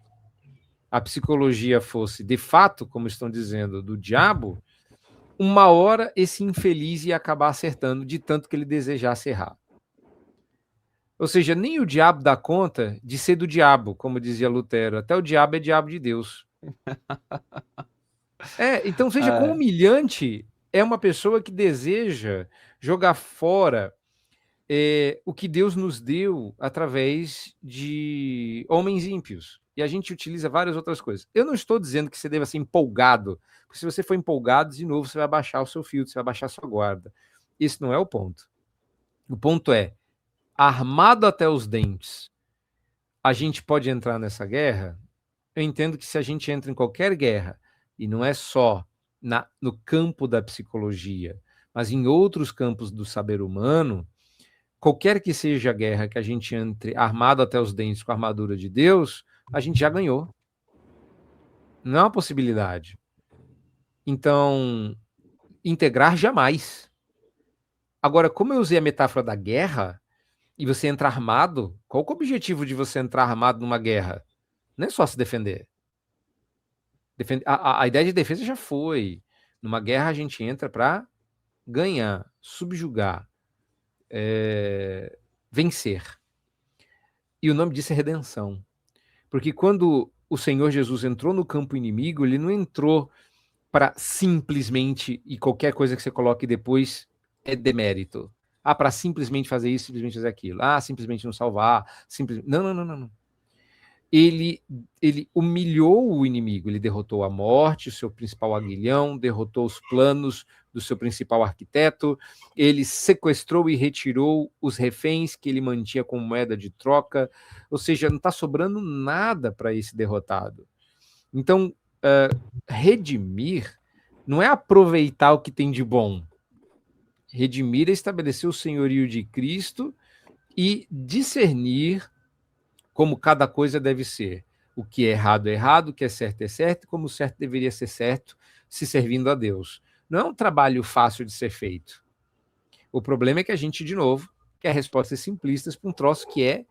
a psicologia fosse de fato, como estão dizendo, do diabo, uma hora esse infeliz ia acabar acertando de tanto que ele desejasse errar. Ou seja, nem o diabo dá conta de ser do diabo, como dizia Lutero. Até o diabo é diabo de Deus. Então veja quão humilhante é uma pessoa que deseja jogar fora o que Deus nos deu através de homens ímpios. E a gente utiliza várias outras coisas. Eu não estou dizendo que você deva ser empolgado, porque se você for empolgado, de novo, você vai baixar o seu filtro, você vai baixar a sua guarda. Esse não é o ponto. O ponto é, armado até os dentes, a gente pode entrar nessa guerra? Eu entendo que se a gente entra em qualquer guerra, e não é só no campo da psicologia, mas em outros campos do saber humano, qualquer que seja a guerra que a gente entre armado até os dentes com a armadura de Deus, a gente já ganhou. Não é uma possibilidade. Então, integrar jamais. Agora, como eu usei a metáfora da guerra, e você entra armado, qual que é o objetivo de você entrar armado numa guerra? Não é só se defender. A ideia de defesa já foi. Numa guerra a gente entra para ganhar, subjugar, vencer. E o nome disso é redenção. Porque quando o Senhor Jesus entrou no campo inimigo, ele não entrou para simplesmente, e qualquer coisa que você coloque depois é demérito. Para simplesmente fazer isso, simplesmente fazer aquilo. Simplesmente não salvar. Não. ele humilhou o inimigo, ele derrotou a morte, o seu principal aguilhão, derrotou os planos do seu principal arquiteto, ele sequestrou e retirou os reféns que ele mantinha como moeda de troca, ou seja, não está sobrando nada para esse derrotado. Então, redimir não é aproveitar o que tem de bom. Redimir é estabelecer o senhorio de Cristo e discernir como cada coisa deve ser. O que é errado, o que é certo, como o certo deveria ser certo, se servindo a Deus. Não é um trabalho fácil de ser feito. O problema é que a gente, de novo, quer respostas simplistas para um troço que é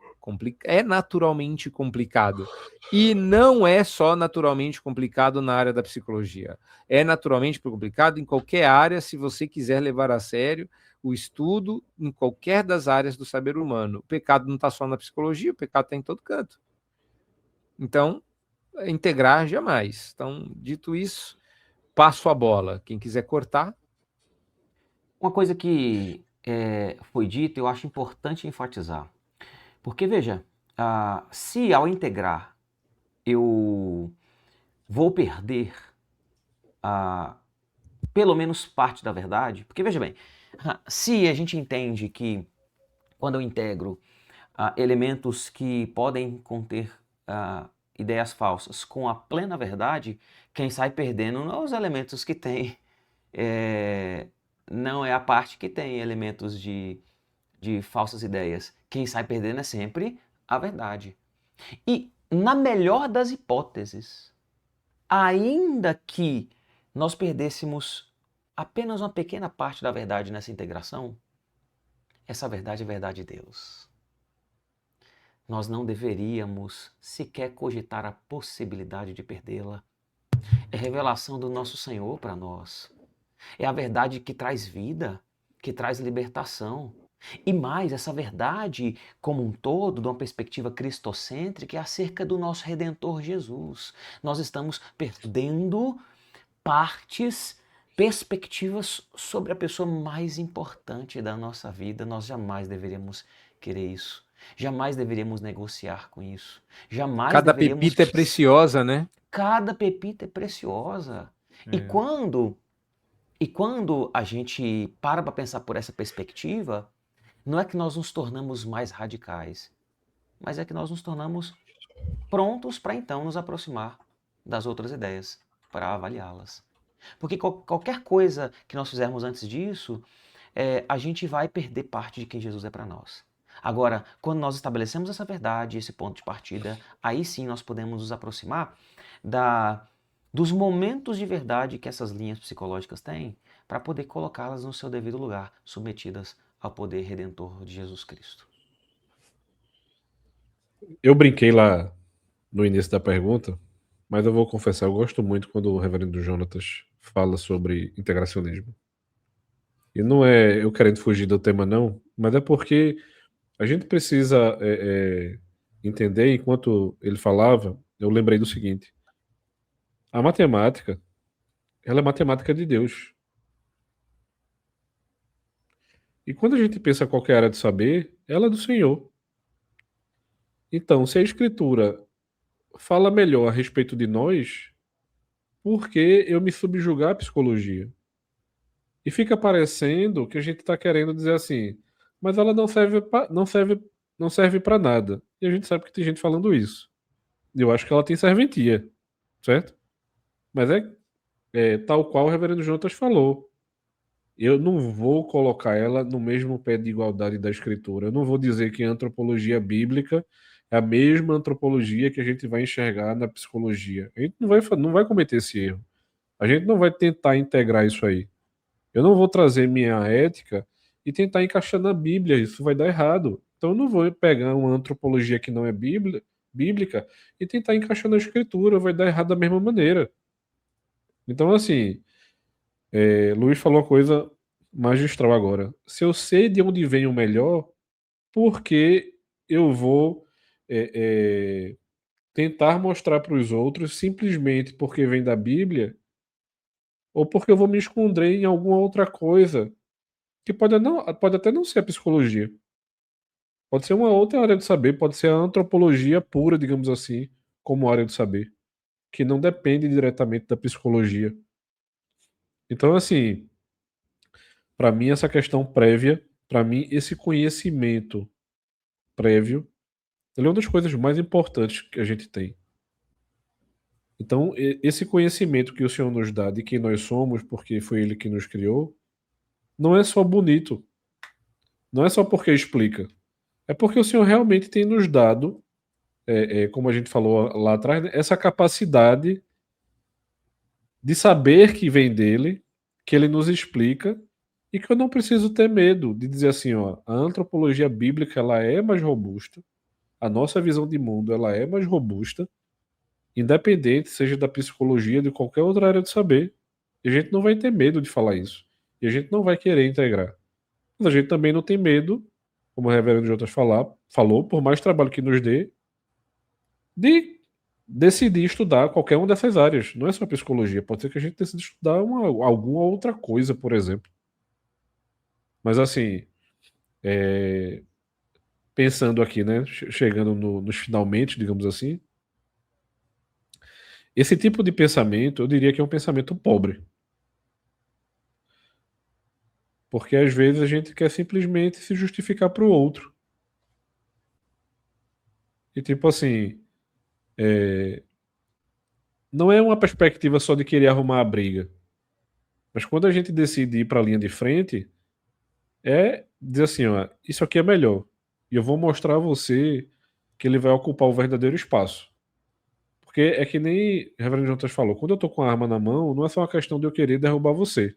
naturalmente complicado. E não é só naturalmente complicado na área da psicologia. É naturalmente complicado em qualquer área, se você quiser levar a sério o estudo em qualquer das áreas do saber humano. O pecado não está só na psicologia, o pecado está em todo canto. Então, integrar jamais. Então, dito isso, passo a bola. Quem quiser cortar. Uma coisa que foi dita, eu acho importante enfatizar. Porque, veja, se ao integrar eu vou perder pelo menos parte da verdade, porque, veja bem, se a gente entende que quando eu integro elementos que podem conter ideias falsas com a plena verdade, quem sai perdendo não é os elementos que tem, não é a parte que tem elementos de falsas ideias. Quem sai perdendo é sempre a verdade. E, na melhor das hipóteses, ainda que nós perdêssemos apenas uma pequena parte da verdade nessa integração, essa verdade é a verdade de Deus. Nós não deveríamos sequer cogitar a possibilidade de perdê-la. É revelação do nosso Senhor para nós. É a verdade que traz vida, que traz libertação. E mais, essa verdade como um todo, de uma perspectiva cristocêntrica, é acerca do nosso Redentor Jesus. Nós estamos perdendo perspectivas sobre a pessoa mais importante da nossa vida. Nós jamais deveríamos querer isso. Jamais deveríamos negociar com isso. Jamais Cada deveríamos... pepita é preciosa, né? Cada pepita é preciosa. E quando a gente para pensar por essa perspectiva, não é que nós nos tornamos mais radicais, mas é que nós nos tornamos prontos para então nos aproximar das outras ideias, para avaliá-las. Porque qualquer coisa que nós fizermos antes disso, a gente vai perder parte de quem Jesus é para nós. Agora, quando nós estabelecemos essa verdade, esse ponto de partida, aí sim nós podemos nos aproximar dos momentos de verdade que essas linhas psicológicas têm, para poder colocá-las no seu devido lugar, submetidas ao poder redentor de Jesus Cristo. Eu brinquei lá no início da pergunta, mas eu vou confessar, eu gosto muito quando o reverendo Jonatas fala sobre integracionismo. E não é eu querendo fugir do tema não, mas é porque a gente precisa entender, enquanto ele falava, eu lembrei do seguinte: a matemática, ela é matemática de Deus. E quando a gente pensa qualquer área de saber, ela é do Senhor. Então, se a Escritura fala melhor a respeito de nós, por que eu me subjugar à psicologia? E fica parecendo que a gente está querendo dizer assim, mas ela não serve para nada. E a gente sabe que tem gente falando isso. E eu acho que ela tem serventia, certo? Mas é tal qual o reverendo Jonatas falou. Eu não vou colocar ela no mesmo pé de igualdade da escritura. Eu não vou dizer que a antropologia bíblica é a mesma antropologia que a gente vai enxergar na psicologia. A gente não vai cometer esse erro. A gente não vai tentar integrar isso aí. Eu não vou trazer minha ética e tentar encaixar na Bíblia. Isso vai dar errado. Então eu não vou pegar uma antropologia que não é bíblica e tentar encaixar na escritura. Vai dar errado da mesma maneira. Então, assim, Luiz falou uma coisa magistral agora. Se eu sei de onde vem o melhor, por que eu vou tentar mostrar para os outros simplesmente porque vem da Bíblia, ou porque eu vou me esconder em alguma outra coisa que pode até não ser a psicologia? Pode ser uma outra área do saber, pode ser a antropologia pura, digamos assim, como área do saber, que não depende diretamente da psicologia. Então, assim, para mim, essa questão prévia, para mim, esse conhecimento prévio, ele é uma das coisas mais importantes que a gente tem. Então, esse conhecimento que o Senhor nos dá de quem nós somos, porque foi Ele que nos criou, não é só bonito, não é só porque explica, é porque o Senhor realmente tem nos dado, como a gente falou lá atrás, né, essa capacidade de saber que vem dele, que ele nos explica, e que eu não preciso ter medo de dizer assim, ó, a antropologia bíblica ela é mais robusta, a nossa visão de mundo ela é mais robusta, independente seja da psicologia, de qualquer outra área do saber. E a gente não vai ter medo de falar isso. E a gente não vai querer integrar. Mas a gente também não tem medo, como o reverendo Jotas falou, por mais trabalho que nos dê, de decidir estudar qualquer uma dessas áreas. Não é só psicologia. Pode ser que a gente decida estudar alguma outra coisa, por exemplo. Mas assim, pensando aqui, né? Chegando nos finalmente, digamos assim, esse tipo de pensamento, eu diria que é um pensamento pobre. Porque às vezes a gente quer simplesmente se justificar para o outro. E tipo assim, não é uma perspectiva só de querer arrumar a briga. Mas quando a gente decide ir para a linha de frente, é dizer assim, ó, isso aqui é melhor. E eu vou mostrar a você que ele vai ocupar o verdadeiro espaço. Porque é que nem o Reverendo Jonas falou, quando eu tô com a arma na mão, não é só uma questão de eu querer derrubar você.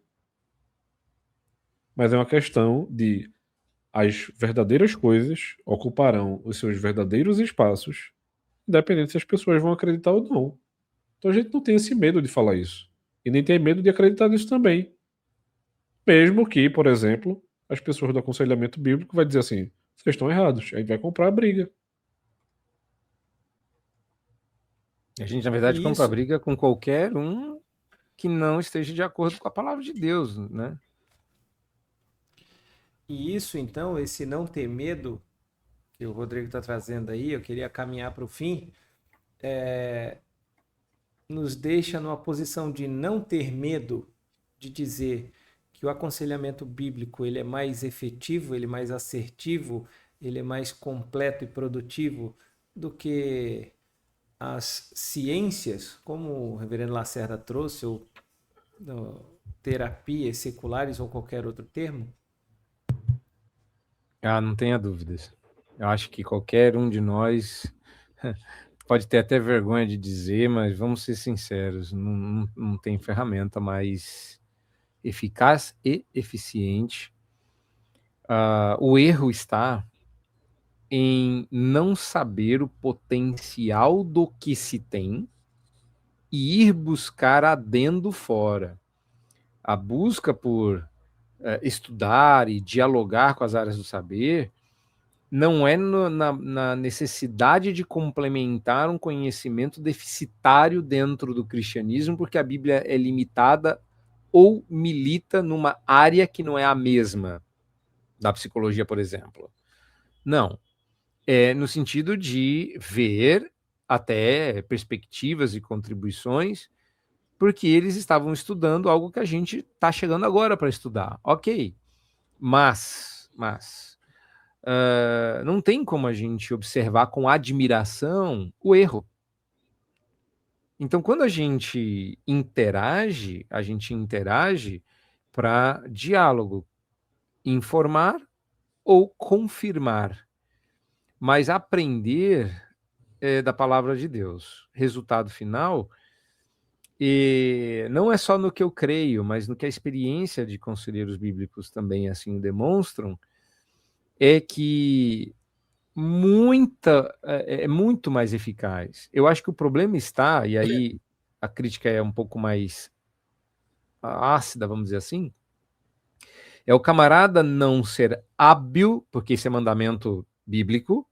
Mas é uma questão de as verdadeiras coisas ocuparão os seus verdadeiros espaços, independente se as pessoas vão acreditar ou não. Então a gente não tem esse medo de falar isso. E nem tem medo de acreditar nisso também. Mesmo que, por exemplo, as pessoas do aconselhamento bíblico vai dizer assim, vocês estão errados, a gente vai comprar a briga. A gente, na verdade, compra a Isso. briga com qualquer um que não esteja de acordo com a palavra de Deus, né? E isso, então, esse não ter medo que o Rodrigo está trazendo aí, eu queria caminhar para o fim, nos deixa numa posição de não ter medo de dizer que o aconselhamento bíblico ele é mais efetivo, ele é mais assertivo, ele é mais completo e produtivo do que as ciências, como o reverendo Lacerda trouxe, ou terapias seculares ou qualquer outro termo? Ah, não tenha dúvidas. Eu acho que qualquer um de nós pode ter até vergonha de dizer, mas vamos ser sinceros, não tem ferramenta mais eficaz e eficiente. O erro está em não saber o potencial do que se tem e ir buscar adendo fora. A busca por estudar e dialogar com as áreas do saber não é na necessidade de complementar um conhecimento deficitário dentro do cristianismo, porque a Bíblia é limitada ou milita numa área que não é a mesma da psicologia, por exemplo. Não. É no sentido de ver até perspectivas e contribuições, porque eles estavam estudando algo que a gente está chegando agora para estudar. Ok. Mas não tem como a gente observar com admiração o erro. Então, quando a gente interage para diálogo, informar ou confirmar, mas aprender da palavra de Deus. Resultado final, e não é só no que eu creio, mas no que a experiência de conselheiros bíblicos também assim demonstram, é que é muito mais eficaz. Eu acho que o problema está, e aí a crítica é um pouco mais ácida, vamos dizer assim, é o camarada não ser hábil, porque esse é mandamento bíblico,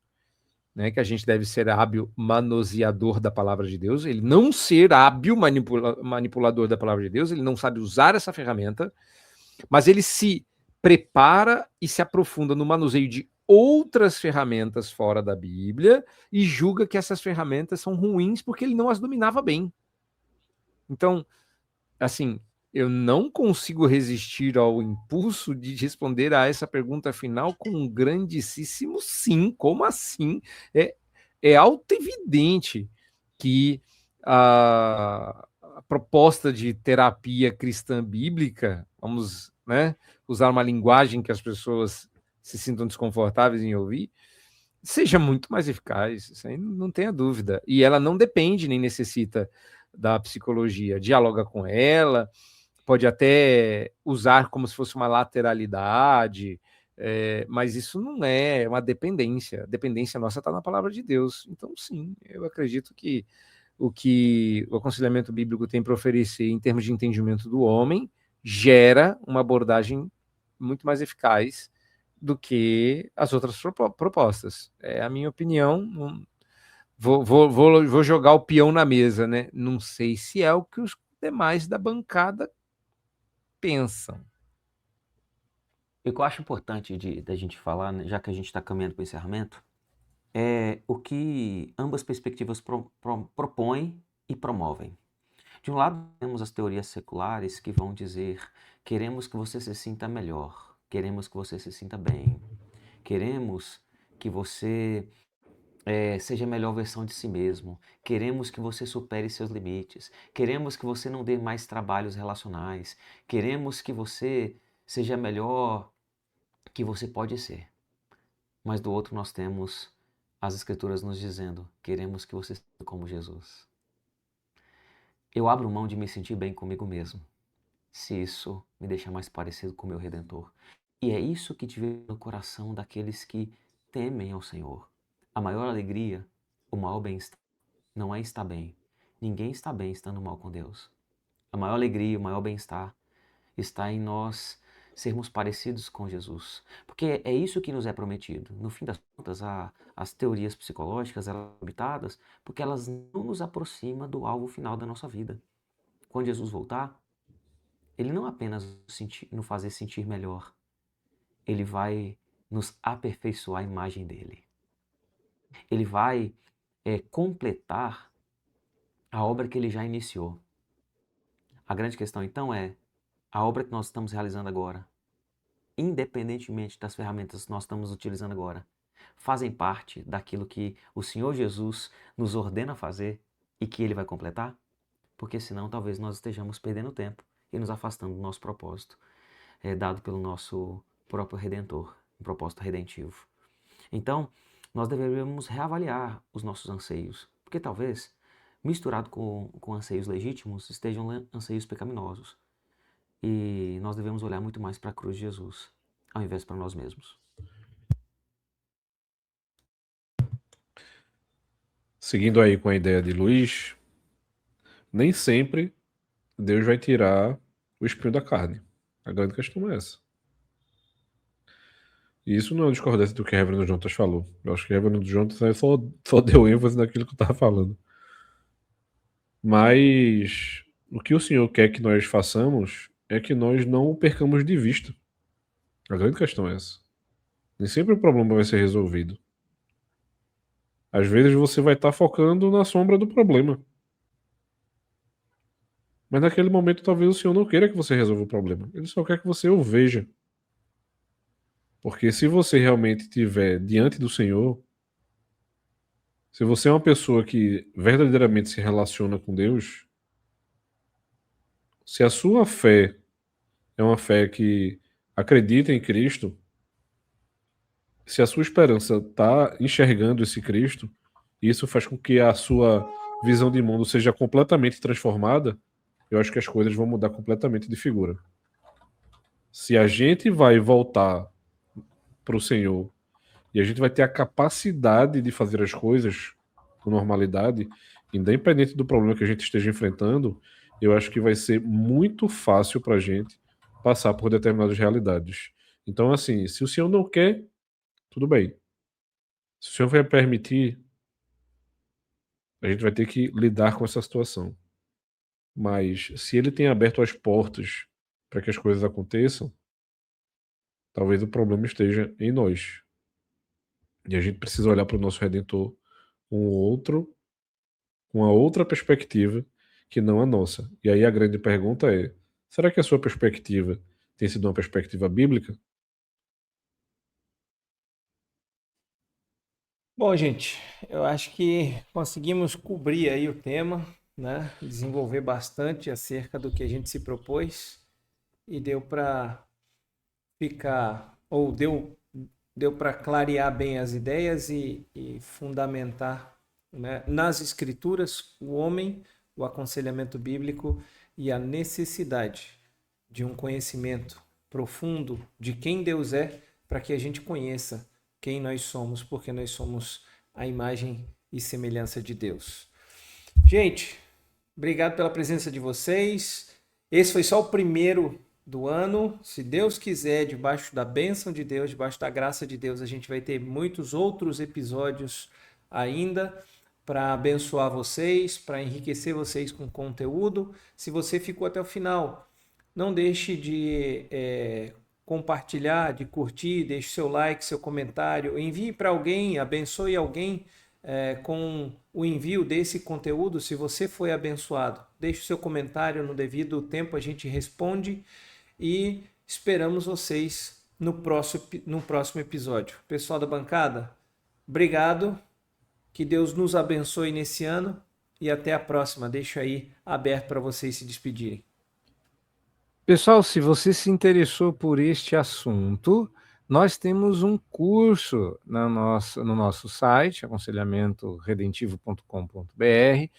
né, que a gente deve ser hábil manuseador da palavra de Deus, ele não ser hábil manipulador da palavra de Deus, ele não sabe usar essa ferramenta, mas ele se prepara e se aprofunda no manuseio de outras ferramentas fora da Bíblia e julga que essas ferramentas são ruins porque ele não as dominava bem. Então, assim, eu não consigo resistir ao impulso de responder a essa pergunta final com um grandíssimo sim. Como assim? É autoevidente que a proposta de terapia cristã bíblica, vamos, né, usar uma linguagem que as pessoas se sintam desconfortáveis em ouvir, seja muito mais eficaz, isso aí não tenha dúvida. E ela não depende nem necessita da psicologia, dialoga com ela, pode até usar como se fosse uma lateralidade, mas isso não é uma dependência. A dependência nossa está na palavra de Deus. Então, sim, eu acredito que o aconselhamento bíblico tem para oferecer em termos de entendimento do homem gera uma abordagem muito mais eficaz do que as outras propostas. É a minha opinião. Vou jogar o peão na mesa, né? Não sei se é o que os demais da bancada pensam. O que eu acho importante da gente falar, né, já que a gente está caminhando para o encerramento, é o que ambas perspectivas propõem e promovem. De um lado, temos as teorias seculares que vão dizer: queremos que você se sinta melhor, queremos que você se sinta bem, queremos que você seja a melhor versão de si mesmo, queremos que você supere seus limites, queremos que você não dê mais trabalhos relacionais, queremos que você seja melhor que você pode ser. Mas do outro nós temos as Escrituras nos dizendo: queremos que você seja como Jesus. Eu abro mão de me sentir bem comigo mesmo, se isso me deixa mais parecido com o meu Redentor. E é isso que tive no coração daqueles que temem ao Senhor. A maior alegria, o maior bem-estar, não é estar bem. Ninguém está bem estando mal com Deus. A maior alegria, o maior bem-estar está em nós sermos parecidos com Jesus. Porque é isso que nos é prometido. No fim das contas, as teorias psicológicas elas são limitadas porque elas não nos aproximam do alvo final da nossa vida. Quando Jesus voltar, Ele não apenas nos fazer sentir melhor, Ele vai nos aperfeiçoar a imagem dEle. Ele vai completar a obra que Ele já iniciou. A grande questão então é, a obra que nós estamos realizando agora, independentemente das ferramentas que nós estamos utilizando agora, fazem parte daquilo que o Senhor Jesus nos ordena fazer e que Ele vai completar? Porque senão talvez nós estejamos perdendo tempo e nos afastando do nosso propósito, dado pelo nosso próprio Redentor, um propósito redentivo. Então, nós deveríamos reavaliar os nossos anseios, porque talvez, misturado com anseios legítimos, estejam anseios pecaminosos. E nós devemos olhar muito mais para a cruz de Jesus, ao invés para nós mesmos. Seguindo aí com a ideia de Luiz, nem sempre Deus vai tirar o espinho da carne. A grande questão é essa. E isso não é uma discordância do que o Reverendo Jontas falou. Eu acho que o Reverendo Jontas só deu ênfase naquilo que eu estava falando. Mas o que o Senhor quer que nós façamos é que nós não o percamos de vista. A grande questão é essa. Nem sempre o problema vai ser resolvido. Às vezes você vai estar focando na sombra do problema. Mas naquele momento talvez o Senhor não queira que você resolva o problema. Ele só quer que você o veja. Porque se você realmente estiver diante do Senhor, se você é uma pessoa que verdadeiramente se relaciona com Deus, se a sua fé é uma fé que acredita em Cristo, se a sua esperança está enxergando esse Cristo, isso faz com que a sua visão de mundo seja completamente transformada, eu acho que as coisas vão mudar completamente de figura. Se a gente vai voltar para o Senhor e a gente vai ter a capacidade de fazer as coisas com normalidade, independente do problema que a gente esteja enfrentando, eu acho que vai ser muito fácil para a gente passar por determinadas realidades. Então, assim, se o Senhor não quer, tudo bem. Se o Senhor vai permitir, a gente vai ter que lidar com essa situação. Mas se Ele tem aberto as portas para que as coisas aconteçam, talvez o problema esteja em nós. E a gente precisa olhar para o nosso Redentor com uma outra perspectiva que não a nossa. E aí a grande pergunta é: será que a sua perspectiva tem sido uma perspectiva bíblica? Bom, gente, eu acho que conseguimos cobrir aí o tema, né? Desenvolver bastante acerca do que a gente se propôs e deu para ficar, ou deu para clarear bem as ideias e fundamentar, né, nas escrituras o homem, o aconselhamento bíblico e a necessidade de um conhecimento profundo de quem Deus é, para que a gente conheça quem nós somos, porque nós somos a imagem e semelhança de Deus. Gente, obrigado pela presença de vocês. Esse foi só o primeiro do ano. Se Deus quiser, debaixo da bênção de Deus, debaixo da graça de Deus, a gente vai ter muitos outros episódios ainda para abençoar vocês, para enriquecer vocês com conteúdo. Se você ficou até o final, não deixe de compartilhar, de curtir, deixe seu like, seu comentário, envie para alguém, abençoe alguém com o envio desse conteúdo. Se você foi abençoado, deixe o seu comentário, no devido tempo a gente responde e esperamos vocês no próximo episódio. Pessoal da bancada, obrigado, que Deus nos abençoe nesse ano e até a próxima. Deixo aí aberto para vocês se despedirem. Pessoal, se você se interessou por este assunto, nós temos um curso no nosso site, aconselhamentoredentivo.com.br,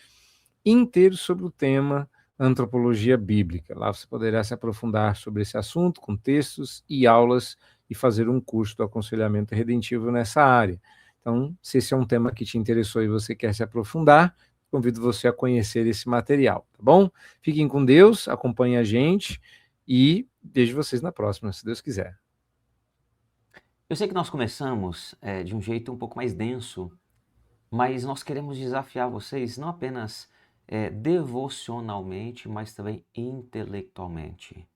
inteiro sobre o tema antropologia bíblica. Lá você poderá se aprofundar sobre esse assunto, com textos e aulas, e fazer um curso do aconselhamento redentivo nessa área. Então, se esse é um tema que te interessou e você quer se aprofundar, convido você a conhecer esse material, tá bom? Fiquem com Deus, acompanhem a gente e vejo vocês na próxima, se Deus quiser. Eu sei que nós começamos de um jeito um pouco mais denso, mas nós queremos desafiar vocês não apenas devocionalmente, mas também intelectualmente.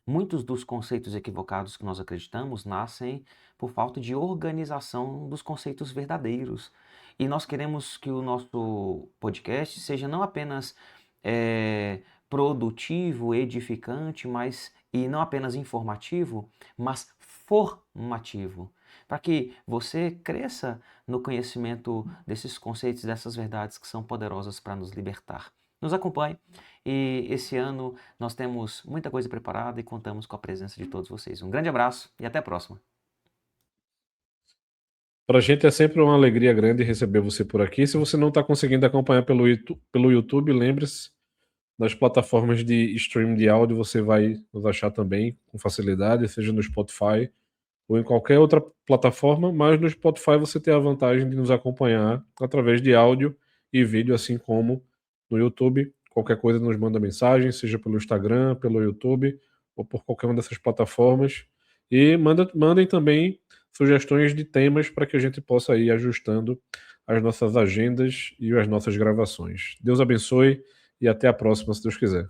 Muitos dos conceitos equivocados que nós acreditamos nascem por falta de organização dos conceitos verdadeiros. E nós queremos que o nosso podcast seja não apenas produtivo, edificante, e não apenas informativo, mas formativo, para que você cresça no conhecimento desses conceitos, dessas verdades que são poderosas para nos libertar. Nos acompanhe e esse ano nós temos muita coisa preparada e contamos com a presença de todos vocês. Um grande abraço e até a próxima. Para a gente é sempre uma alegria grande receber você por aqui. Se você não está conseguindo acompanhar pelo YouTube, lembre-se, nas plataformas de stream de áudio você vai nos achar também com facilidade, seja no Spotify ou em qualquer outra plataforma, mas no Spotify você tem a vantagem de nos acompanhar através de áudio e vídeo, assim como no YouTube. Qualquer coisa nos manda mensagem, seja pelo Instagram, pelo YouTube ou por qualquer uma dessas plataformas. E mandem também sugestões de temas para que a gente possa ir ajustando as nossas agendas e as nossas gravações. Deus abençoe e até a próxima, se Deus quiser.